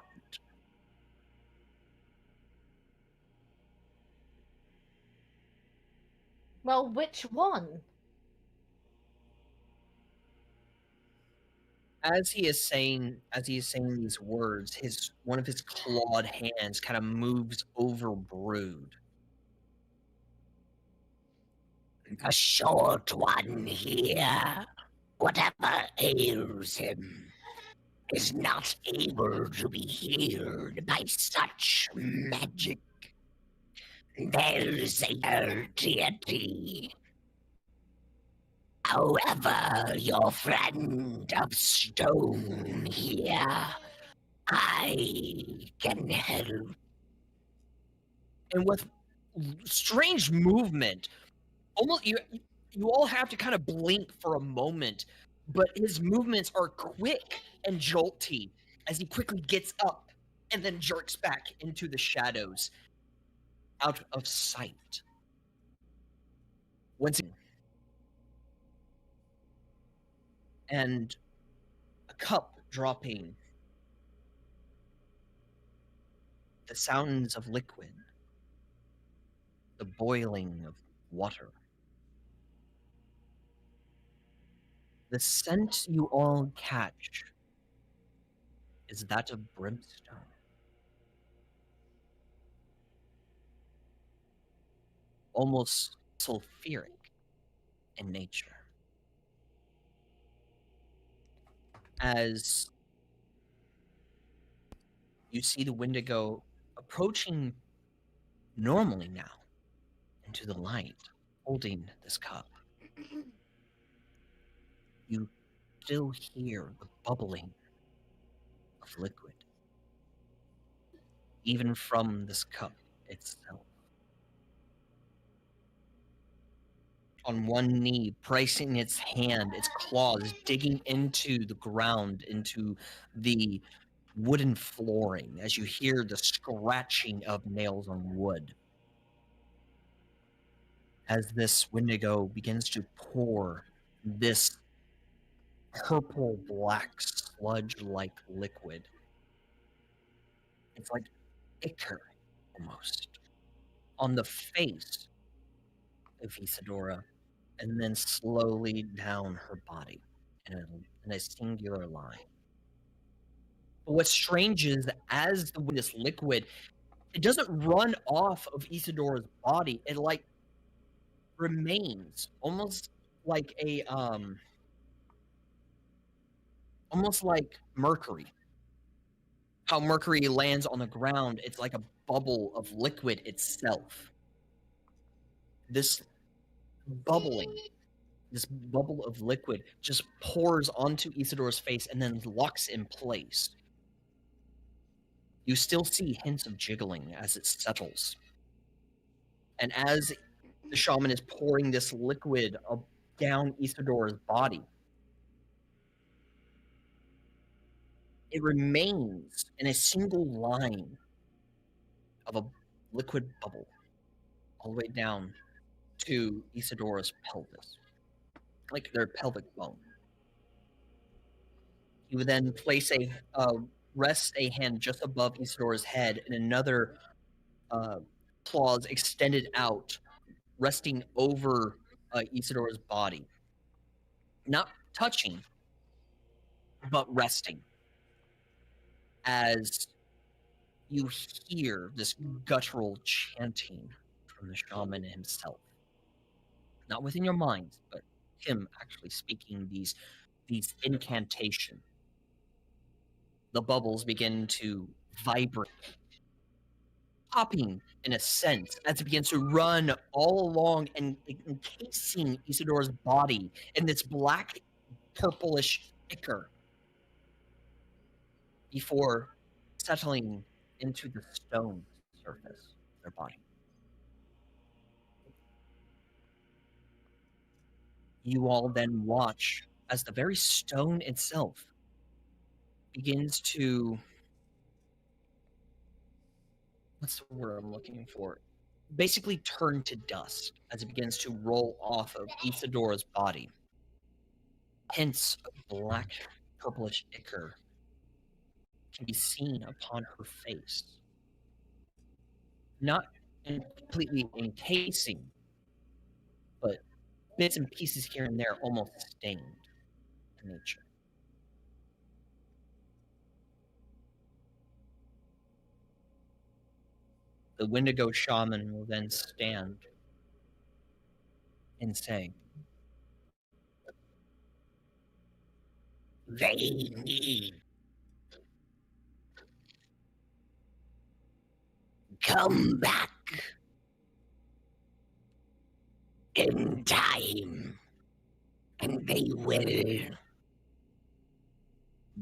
Well, which one? as he is saying these words, one of his clawed hands kind of moves over Brood. The short one here, whatever ails him, is not able to be healed by such magic. There's a deity. However, your friend of stone here, I can help. And with strange movement, almost you all have to kind of blink for a moment, but his movements are quick and jolty as he quickly gets up and then jerks back into the shadows, out of sight. Once again, and a cup dropping, the sounds of liquid, the boiling of water. The scent you all catch is that of brimstone. Almost sulfuric in nature. As you see the Wendigo approaching normally now into the light, holding this cup. You still hear the bubbling of liquid, even from this cup itself. on one knee, placing its hand, its claws digging into the ground, into the wooden flooring, as you hear the scratching of nails on wood. As this Wendigo begins to pour this purple-black sludge-like liquid. It's like ichor, almost, on the face of Isadora, and then slowly down her body in a singular line. But what's strange is as this liquid, it doesn't run off of Isadora's body. It like remains almost like a almost like mercury. How mercury lands on the ground, it's like a bubble of liquid itself. This bubbling, this bubble of liquid just pours onto Isadora's face and then locks in place. You still see hints of jiggling as it settles. And as the shaman is pouring this liquid down Isadora's body, it remains in a single line of a liquid bubble all the way down to Isadora's pelvis, like their pelvic bone. He would then place rest a hand just above Isadora's head and another claws extended out, resting over Isadora's body. Not touching, but resting. As you hear this guttural chanting from the shaman himself. Not within your mind, but him actually speaking these incantations. The bubbles begin to vibrate, popping in a sense as it begins to run all along and encasing Isadora's body in this black, purplish ichor before settling into the stone surface of their body. You all then watch as the very stone itself begins to, what's the word I'm looking for? Basically turn to dust as it begins to roll off of Isadora's body. Hints of black, purplish ichor can be seen upon her face. Not completely encasing, but bits and pieces here and there, almost stained in nature. The Wendigo shaman will then stand and say, They need. Come back in time, and they will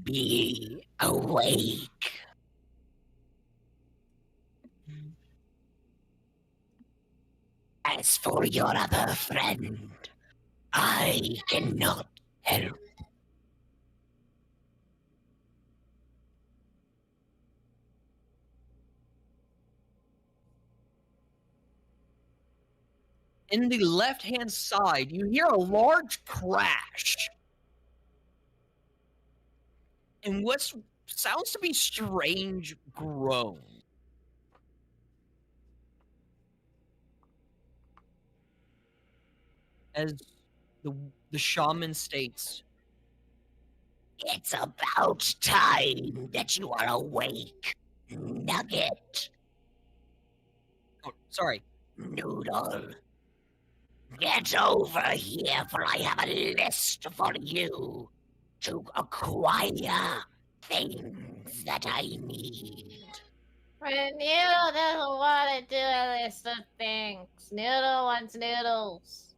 be awake. As for your other friend, I cannot help. in the left-hand side, you hear a large crash. And what sounds to be strange groan. As the shaman states, It's about time that you are awake, Nugget. oh, sorry, Noodle. Get over here, for I have a list for you to acquire things that I need. But Noodle doesn't want to do a list of things. Noodle wants noodles.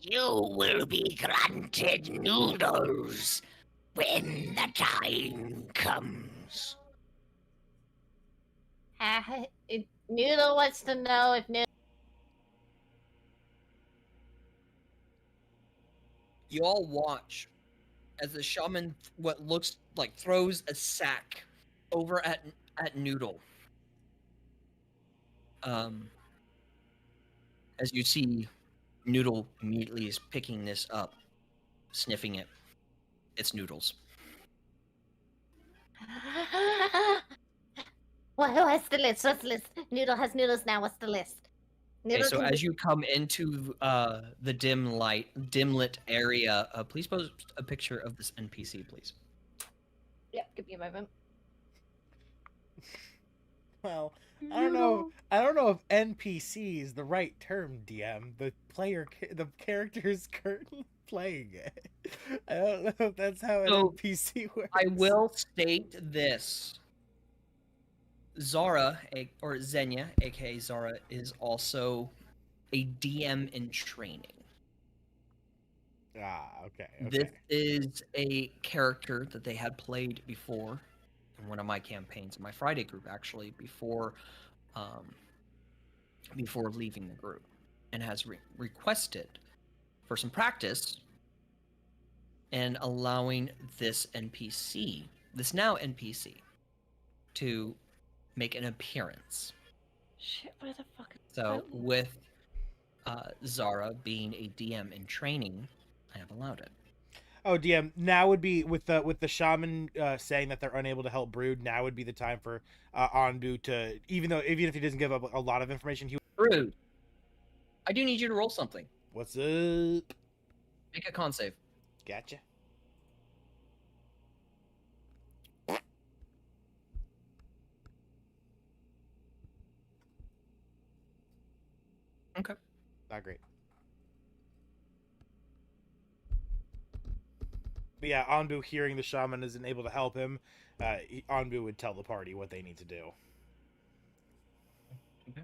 You will be granted noodles when the time comes. Noodle wants to know if Noodle You all watch as the shaman, what looks like, throws a sack over at Noodle. As you see, Noodle immediately is picking this up, sniffing it. It's noodles. Well, who has the list? What's the list? Noodle has noodles now. What's the list? Okay, Noodle so can as be- you come into the dim lit area, please post a picture of this NPC, please. Yep, give me a moment. Well, I don't know. I don't know if NPC is the right term, DM. The character is currently playing it. I don't know if that's how an So, NPC works. I will state this. ZARA, or Xenia, aka ZARA, is also a DM in training. Ah, okay. This is a character that they had played before in one of my campaigns, in my Friday group, actually, before leaving the group, and has requested for some practice and allowing this now NPC, to make an appearance. Shit, where the fuck is So with ZARA being a DM in training, I have allowed it. Oh, DM. Now would be with the shaman saying that they're unable to help Brood. Now would be the time for Anbu to, even if he doesn't give up a lot of information. Brood, I do need you to roll something. What's up? Make a con save. Gotcha. Okay. Not great. But yeah, Anbu, hearing the shaman isn't able to help him, Anbu would tell the party what they need to do. Okay.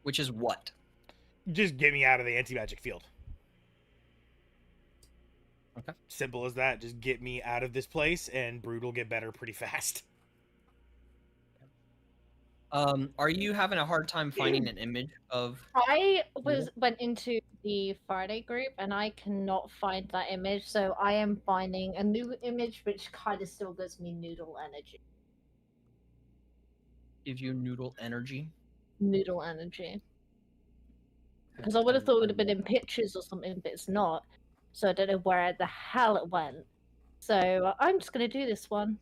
Which is what? Just get me out of the anti-magic field. Okay. Simple as that. Just get me out of this place, and Brood will get better pretty fast. Are you having a hard time finding an image of? I went into the Friday group and I cannot find that image, so I am finding a new image which kind of still gives me noodle energy. Gives you noodle energy? Noodle energy. Because I would have thought it would have been in pictures or something, but it's not. So I don't know where the hell it went. So I'm just going to do this one.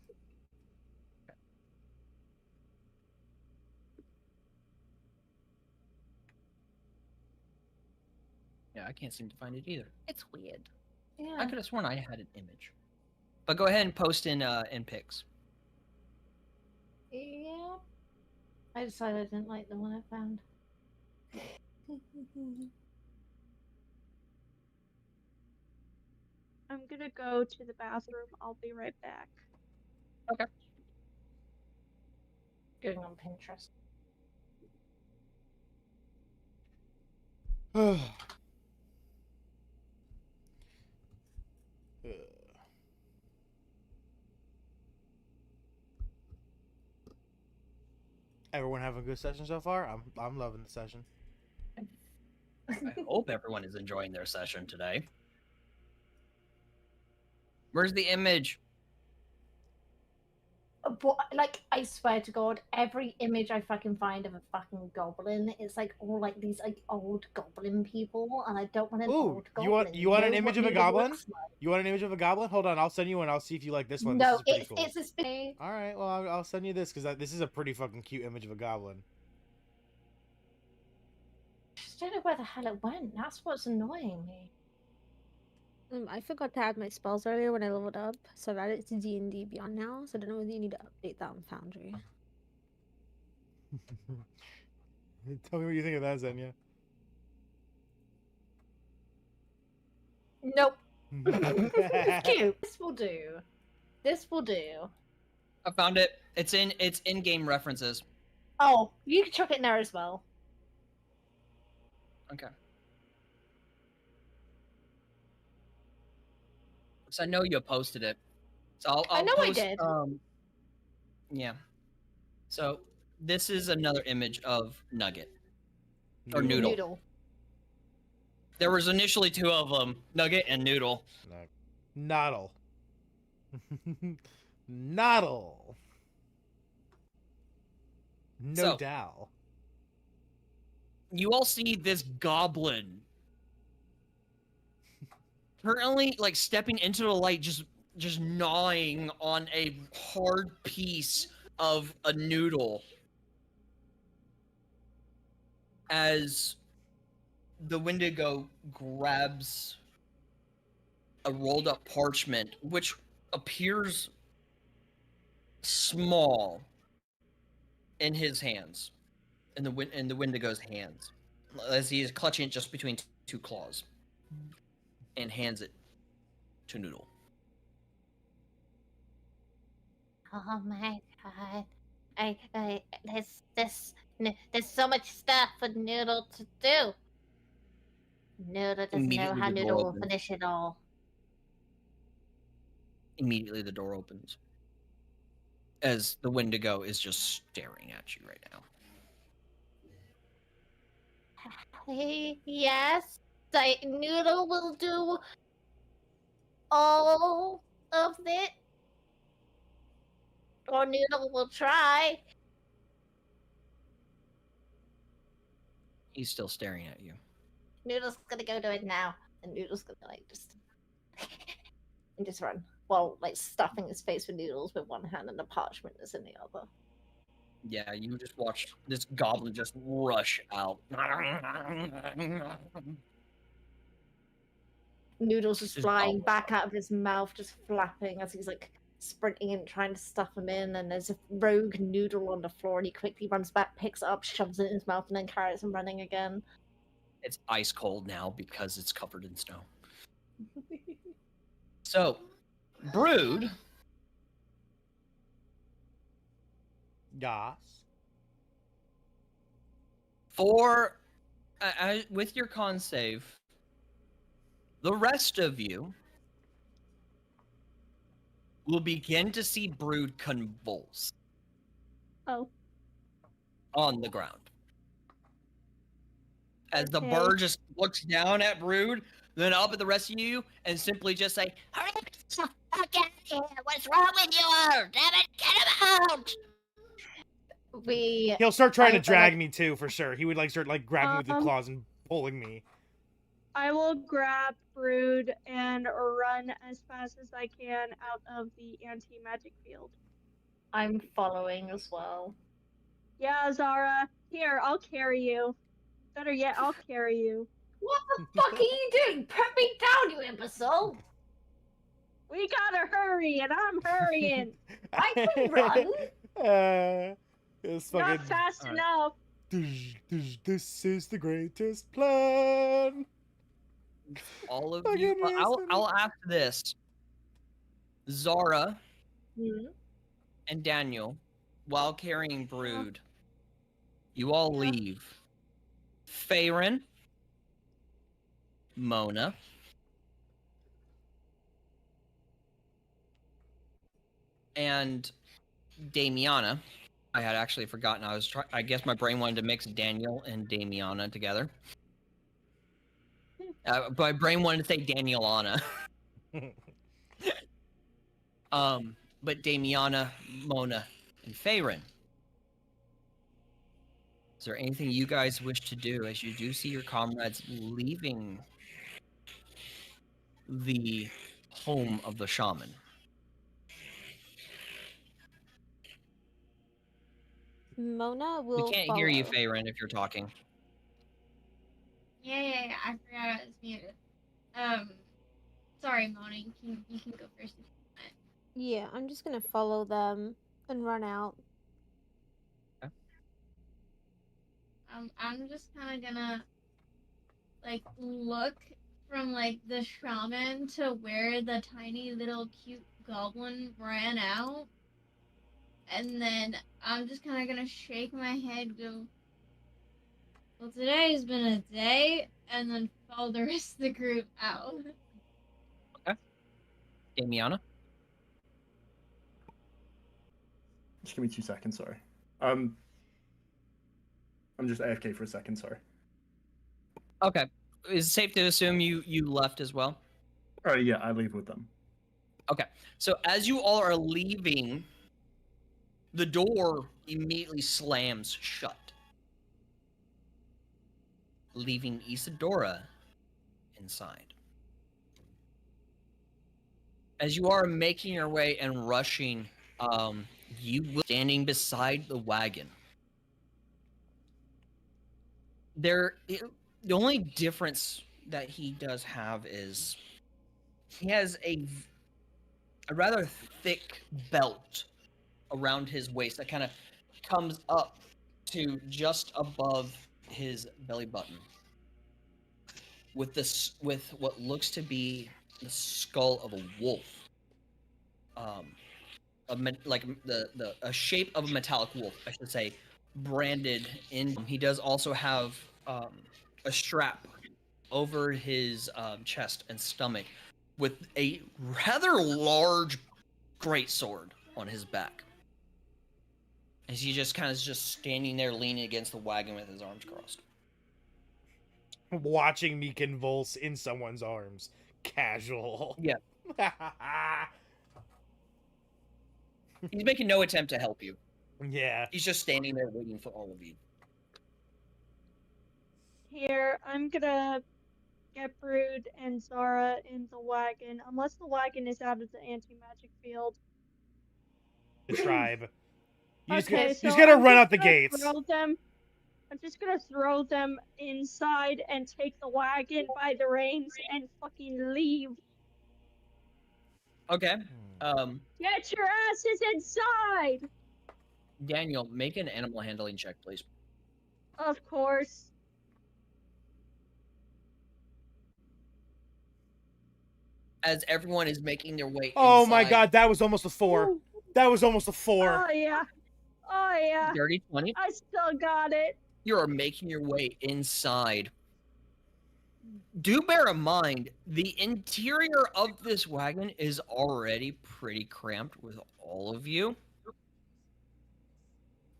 Yeah, I can't seem to find it either. It's weird. Yeah. I could have sworn I had an image. But go ahead and post in pics. Yeah. I decided I didn't like the one I found. I'm gonna go to the bathroom. I'll be right back. Okay. Going on Pinterest. Everyone having a good session so far? I'm loving the session. I hope everyone is enjoying their session today. Where's the image? But, like, I swear to God, every image I fucking find of a fucking goblin is like all like these like old goblin people, and I don't want an old goblin. You want an image of a goblin? Like. You want an image of a goblin? Hold on, I'll send you one. I'll see if you like this one. No, this is pretty it's a spin. All right, well I'll send you this because this is a pretty fucking cute image of a goblin. I just don't know where the hell it went. That's what's annoying me. I forgot to add my spells earlier when I leveled up, so that it's D&D Beyond now. So I don't know whether you need to update that on Foundry. Tell me what you think of that, Xenia. Nope. It's cute. This will do. This will do. I found it. It's in-game references. Oh, you can chuck it in there as well. Okay. So I know you posted it. So I'll I know post, I did. Yeah. So this is another image of Nugget. Or Noodle. Noodle. There was initially two of them, Nugget and Noodle. Noddle. Noddle. No So- doubt. You all see this goblin currently like stepping into the light, just gnawing on a hard piece of a noodle as the Wendigo grabs a rolled up parchment, which appears small in his hands, in the Wendigo's hands, as he is clutching it just between two claws, and hands it to Noodle. Oh my god. There's so much stuff for Noodle to do. Noodle doesn't know Immediately how the door Noodle will opens. finish it all. Immediately the door opens, as the Wendigo is just staring at you right now. Yes, Noodle will do all of it. Or Noodle will try. He's still staring at you. Noodle's gonna go do it now. And Noodle's gonna like just and just run. While like stuffing his face with noodles with one hand and the parchment is in the other. Yeah, you just watch this goblin just rush out. Noodles just Just flying gobble. back out of his mouth, just flapping as he's like sprinting and trying to stuff him in. And there's a rogue noodle on the floor, and he quickly runs back, picks it up, shoves it in his mouth, and then carries him running again. It's ice cold now because it's covered in snow. So, Brood, Yas. for with your con save, the rest of you will begin to see Brood convulse Oh. on the ground. As the Okay. bird just looks down at Brood, then up at the rest of you, and simply just say, Hurry the fuck out of here! What's wrong with you? Damn it, get him out! He'll start trying to I drag like- me too, for sure. He would like start like grabbing me with the claws and pulling me. I will grab Brood and run as fast as I can out of the anti-magic field. I'm following as well. Yeah, Zara. Here, I'll carry you. Better yet, I'll carry you. What the fuck are you doing? Put me down, you imbecile! We gotta hurry, and I'm hurrying. I can run. It's Not fucking. fast Alright. enough. This is the greatest plan. all of Fucking you. listen. I'll ask this. Zara Hmm? and Daniel, while carrying Brood, you all leave. Faerun, Mona, and Damiana. I had actually forgotten. I guess my brain wanted to mix Daniel and Damiana together. But my brain wanted to say Danielana. But Damiana, Mona, and Faerun. Is there anything you guys wish to do as you do see your comrades leaving the home of the shaman? Mona We will can't hear you, follow. Faerun, if you're talking. Yeah. I forgot I was muted. Sorry, Mona. You can go first. Yeah, I'm just gonna follow them and run out. I'm just kind of gonna like look from like the shaman to where the tiny little cute goblin ran out, and then I'm just kind of gonna shake my head, go, well, today's been a day, and then follow the rest of the group out. Damiana? Just give me 2 seconds, sorry. I'm just AFK for a second, sorry. Okay. is it safe to assume you left as well? Yeah, I leave with them. Okay. So as you all are leaving, the door immediately slams shut, leaving Isadora inside. As you are making your way and rushing, you will standing beside the wagon. The only difference that he does have is he has a rather thick belt around his waist that kind of comes up to just above his belly button, with what looks to be the skull of a wolf, like a shape of a metallic wolf, I should say, branded in. He does also have a strap over his chest and stomach with a rather large greatsword on his back. As he just kind of just standing there leaning against the wagon with his arms crossed. Watching me convulse in someone's arms. Casual. Yeah. He's making no attempt to help you. Yeah. He's just standing there waiting for all of you. Here, I'm gonna get Brood and Zara in the wagon, unless the wagon is out of the anti-magic field. The tribe. You Okay, just so gotta I'm run just out the gonna gates. I'm just gonna throw them inside and take the wagon by the reins and fucking leave. Okay. Get your asses inside! Daniel, make an animal handling check, please. Of course. As everyone is making their way Oh inside. my god, that was almost a 4. Ooh. That was almost a 4. Oh yeah. Oh yeah. Dirty 20. I still got it. You are making your way inside. Do bear in mind, the interior of this wagon is already pretty cramped with all of you.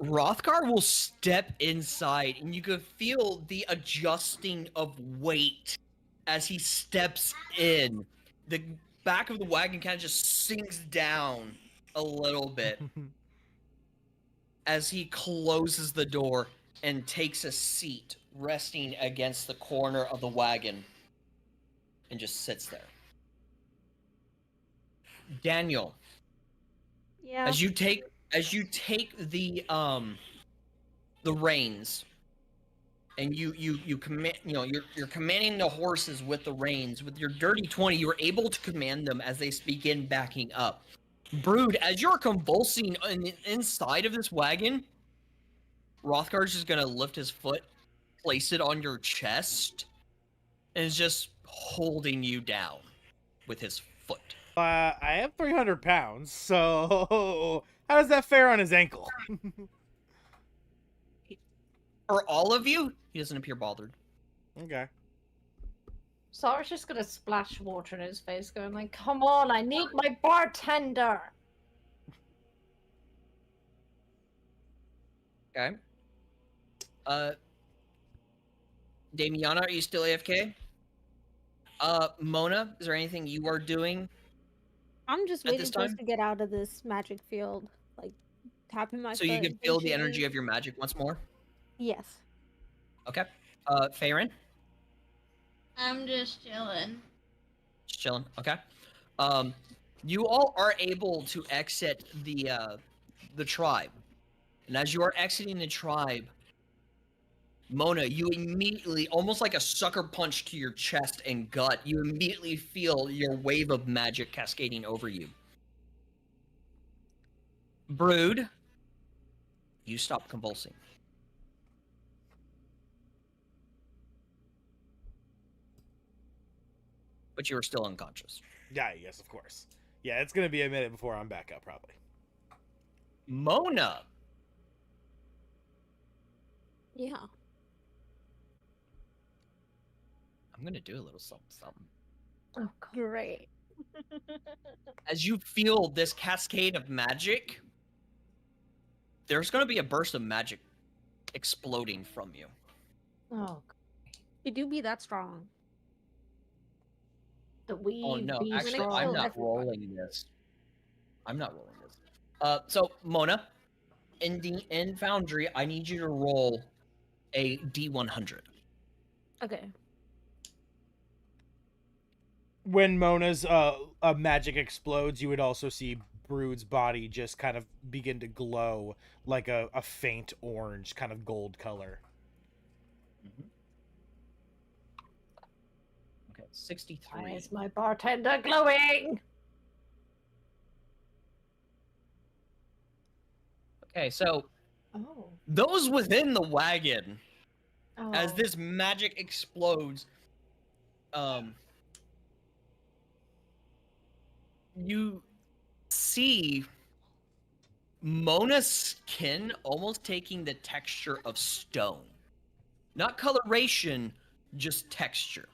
Rothgar will step inside, and you can feel the adjusting of weight as he steps in. The back of the wagon kind of just sinks down a little bit as he closes the door and takes a seat, resting against the corner of the wagon, and just sits there. Daniel, Yeah. as you take the reins, and you command, you're commanding the horses with the reins. With your dirty 20, you're able to command them as they begin backing up. Brood, as you're convulsing inside of this wagon, Rothgar's just gonna lift his foot, place it on your chest, and is just holding you down with his foot. I have 300 pounds, so how does that fare on his ankle? For all of you, he doesn't appear bothered. Okay. Zara's just gonna splash water in his face, going like, "Come on, I need my bartender." Okay. Damiana, are you still AFK? Mona, is there anything you are doing? I'm just At waiting this for us time? to get out of this magic field, like tapping my So foot. you can and feel the chilling. energy of your magic once more? Yes. Okay. Farron? I'm just chilling. Just chilling. Okay. You all are able to exit the tribe. And as you are exiting the tribe, Mona, you immediately, almost like a sucker punch to your chest and gut, you immediately feel your wave of magic cascading over you. Brood, you stop convulsing. But you are still unconscious. Yeah, yes, of course. Yeah, it's gonna be a minute before I'm back up, probably. Mona! Yeah. I'm gonna do a little something. Oh, Great. As you feel this cascade of magic, there's gonna be a burst of magic exploding from you. Oh. You do be that strong. The we Oh no, be actually, strong. I'm not rolling this. I'm not rolling this. So Mona, in Foundry, I need you to roll a D100. Okay. When Mona's magic explodes, you would also see Brood's body just kind of begin to glow like a faint orange, kind of gold color. Okay, 63. Why is my bartender glowing? Okay, so Oh. those within the wagon, as Oh. this magic explodes, you see Mona's skin almost taking the texture of stone. Not coloration, just texture.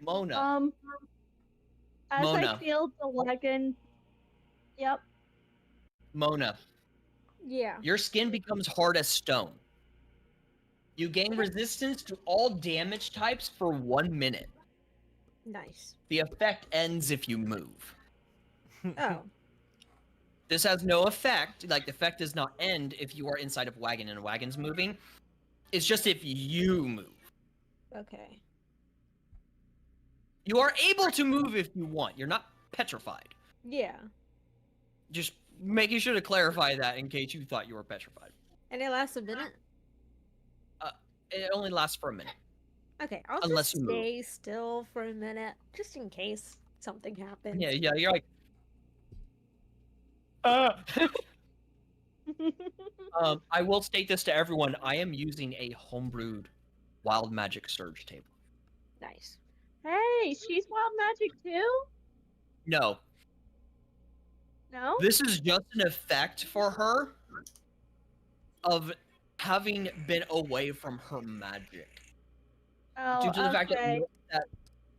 Mona. As I Mona. feel the wagon. Yep. Mona. Yeah. Your skin becomes hard as stone. You gain resistance to all damage types for 1 minute. Nice. The effect ends if you move. Oh. This has no effect. Like, the effect does not end if you are inside of a wagon and a wagon's moving. It's just if you move. Okay. You are able to move if you want. You're not petrified. Yeah. Just making sure to clarify that in case you thought you were petrified. And it lasts a minute? It only lasts for a minute. Okay, I'll Unless just you move. stay still for a minute, just in case something happens. Yeah, you're like... I will state this to everyone. I am using a homebrewed wild magic surge table. Nice. Hey, she's wild magic too? No. No? This is just an effect for her of having been away from her magic. Oh, Due to the fact okay.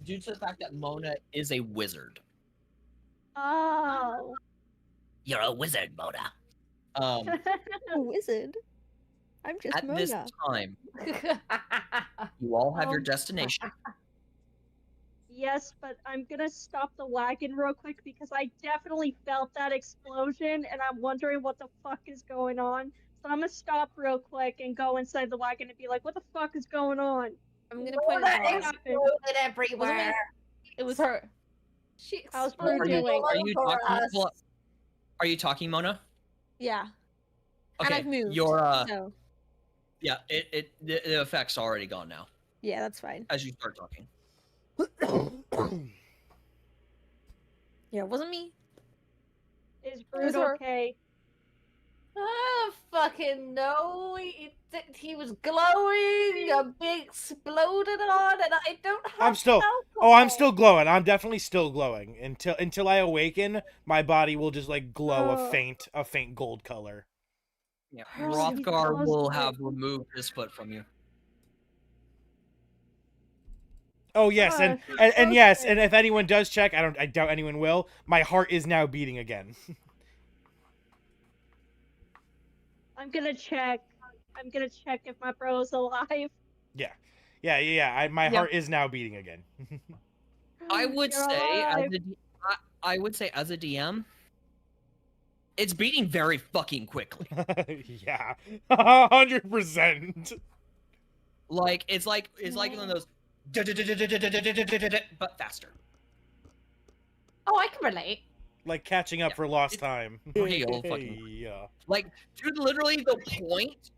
due to the fact that Mona is a wizard. Oh. You're a wizard, Mona. A wizard? I'm just At Mona. this time, you all have your Um, destination. Yes, but I'm gonna stop the wagon real quick because I definitely felt that explosion and I'm wondering what the fuck is going on. So I'm gonna stop real quick and go inside the wagon and be like, what the fuck is going on? I'm gonna point Water it out. exploded everywhere. It was her. She How's exploded Brew doing? all over us. Are you talking, Mona? Yeah. Okay, And I've moved. you're So, yeah, the effect's already gone now yeah, that's fine. as you start talking. Yeah, it wasn't me. Is It was Brood her. okay? I don't fucking know. He was glowing. A big exploded on, and I don't have. I'm still. alcohol. Oh, I'm still glowing. I'm definitely still glowing until I awaken. My body will just like glow a faint gold color. Yeah, Oh, he's Rothgar will close. have removed his foot from you. Oh yes, Ah, and yes, okay. and if anyone does check, I doubt anyone will. My heart is now beating again. I'm gonna check. I'm gonna check if my bro's alive. Yeah. My heart is now beating again. I would You're say alive. I would say as a DM, it's beating very fucking quickly. Yeah, 100%. Like it's like one of those but faster. Oh, I can relate. Like catching up for lost time. Real fucking- Yeah. Like to literally the point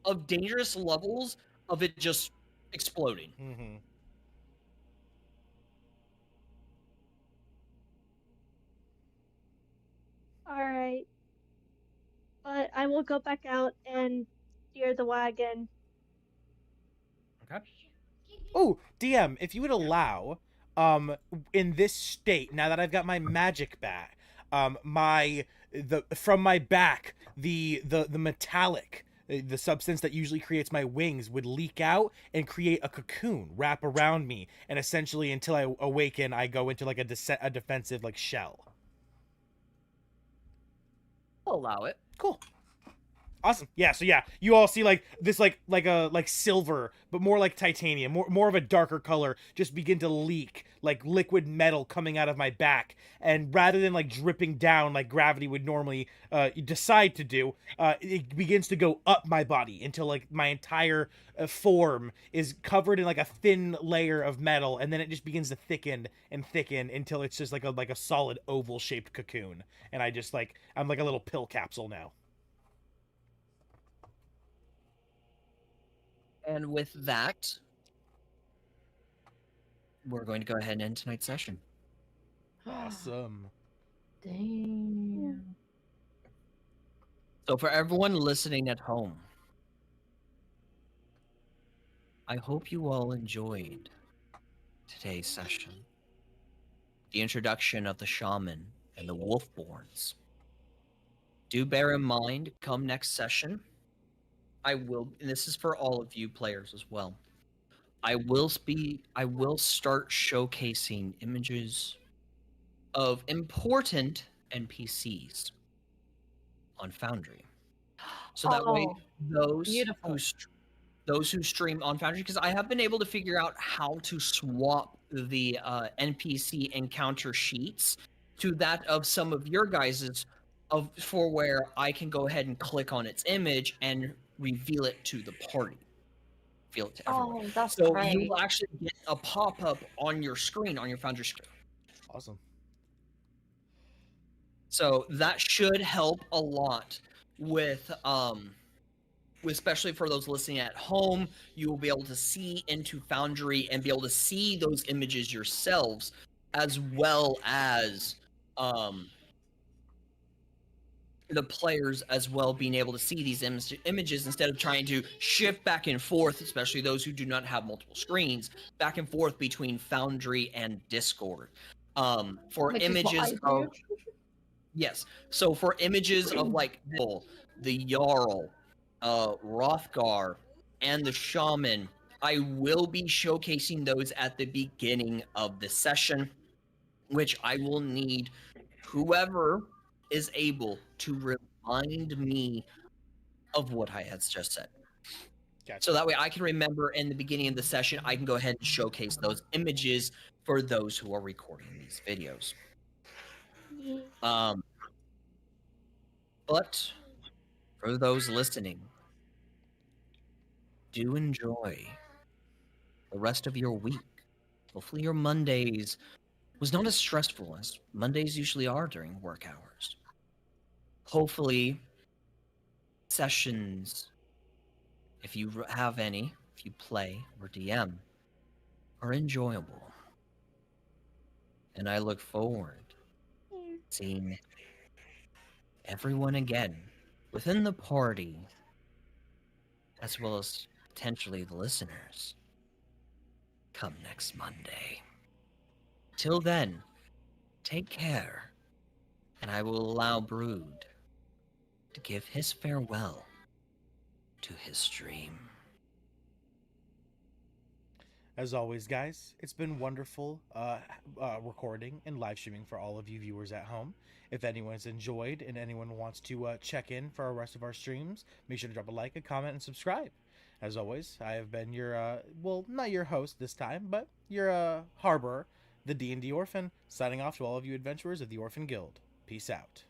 of dangerous levels of it just exploding. Mm-hmm. Alright. But I will go back out and steer the wagon. Okay. Oh, DM, if you would allow, in this state, now that I've got my magic back, from my back, the metallic, the substance that usually creates my wings would leak out and create a cocoon, wrap around me, and essentially until I awaken, I go into like a defensive like shell. I'll allow it. Cool. Awesome. Yeah, so yeah, you all see like this like silver, but more like titanium, more of a darker color just begin to leak like liquid metal coming out of my back. And rather than like dripping down like gravity would normally decide to do, it begins to go up my body until like my entire form is covered in like a thin layer of metal, and then it just begins to thicken and thicken until it's just like a solid oval shaped cocoon. And I just like I'm like a little pill capsule now. And with that, we're going to go ahead and end tonight's session. Awesome. Damn. So for everyone listening at home, I hope you all enjoyed today's session. The introduction of the shaman and the wolfborns. Do bear in mind, come next session, I will, and this is for all of you players as well, I will start showcasing images of important NPCs on Foundry. So that way, beautiful. those who stream on Foundry, because I have been able to figure out how to swap the NPC encounter sheets to that of some of your guys's for where I can go ahead and click on its image and reveal it to the party. Reveal it to everyone. Oh, that's So great. you will actually get a pop-up on your screen, on your Foundry screen. Awesome. So that should help a lot with especially for those listening at home. You will be able to see into Foundry and be able to see those images yourselves, as well as the players as well being able to see these images instead of trying to shift back and forth, especially those who do not have multiple screens, back and forth between Foundry and Discord. For Which images is what I of do. yes, so for images of like the Jarl, Rothgar, and the Shaman, I will be showcasing those at the beginning of the session, which I will need whoever is able to remind me of what I had just said. Gotcha. So that way I can remember in the beginning of the session, I can go ahead and showcase those images for those who are recording these videos. But for those listening, do enjoy the rest of your week. Hopefully your Mondays was not as stressful as Mondays usually are during work hours. Hopefully sessions, if you have any, if you play or DM, are enjoyable. And I look forward to seeing everyone again within the party, as well as potentially the listeners, come next Monday. Till then, take care, and I will allow Brood to give his farewell to his stream. As always, guys, it's been wonderful recording and live streaming for all of you viewers at home. If anyone's enjoyed and anyone wants to check in for the rest of our streams, make sure to drop a like, a comment, and subscribe. As always, I have been your, well, not your host this time, but your harborer, the D&D Orphan, signing off to all of you adventurers of the Orphan Guild. Peace out.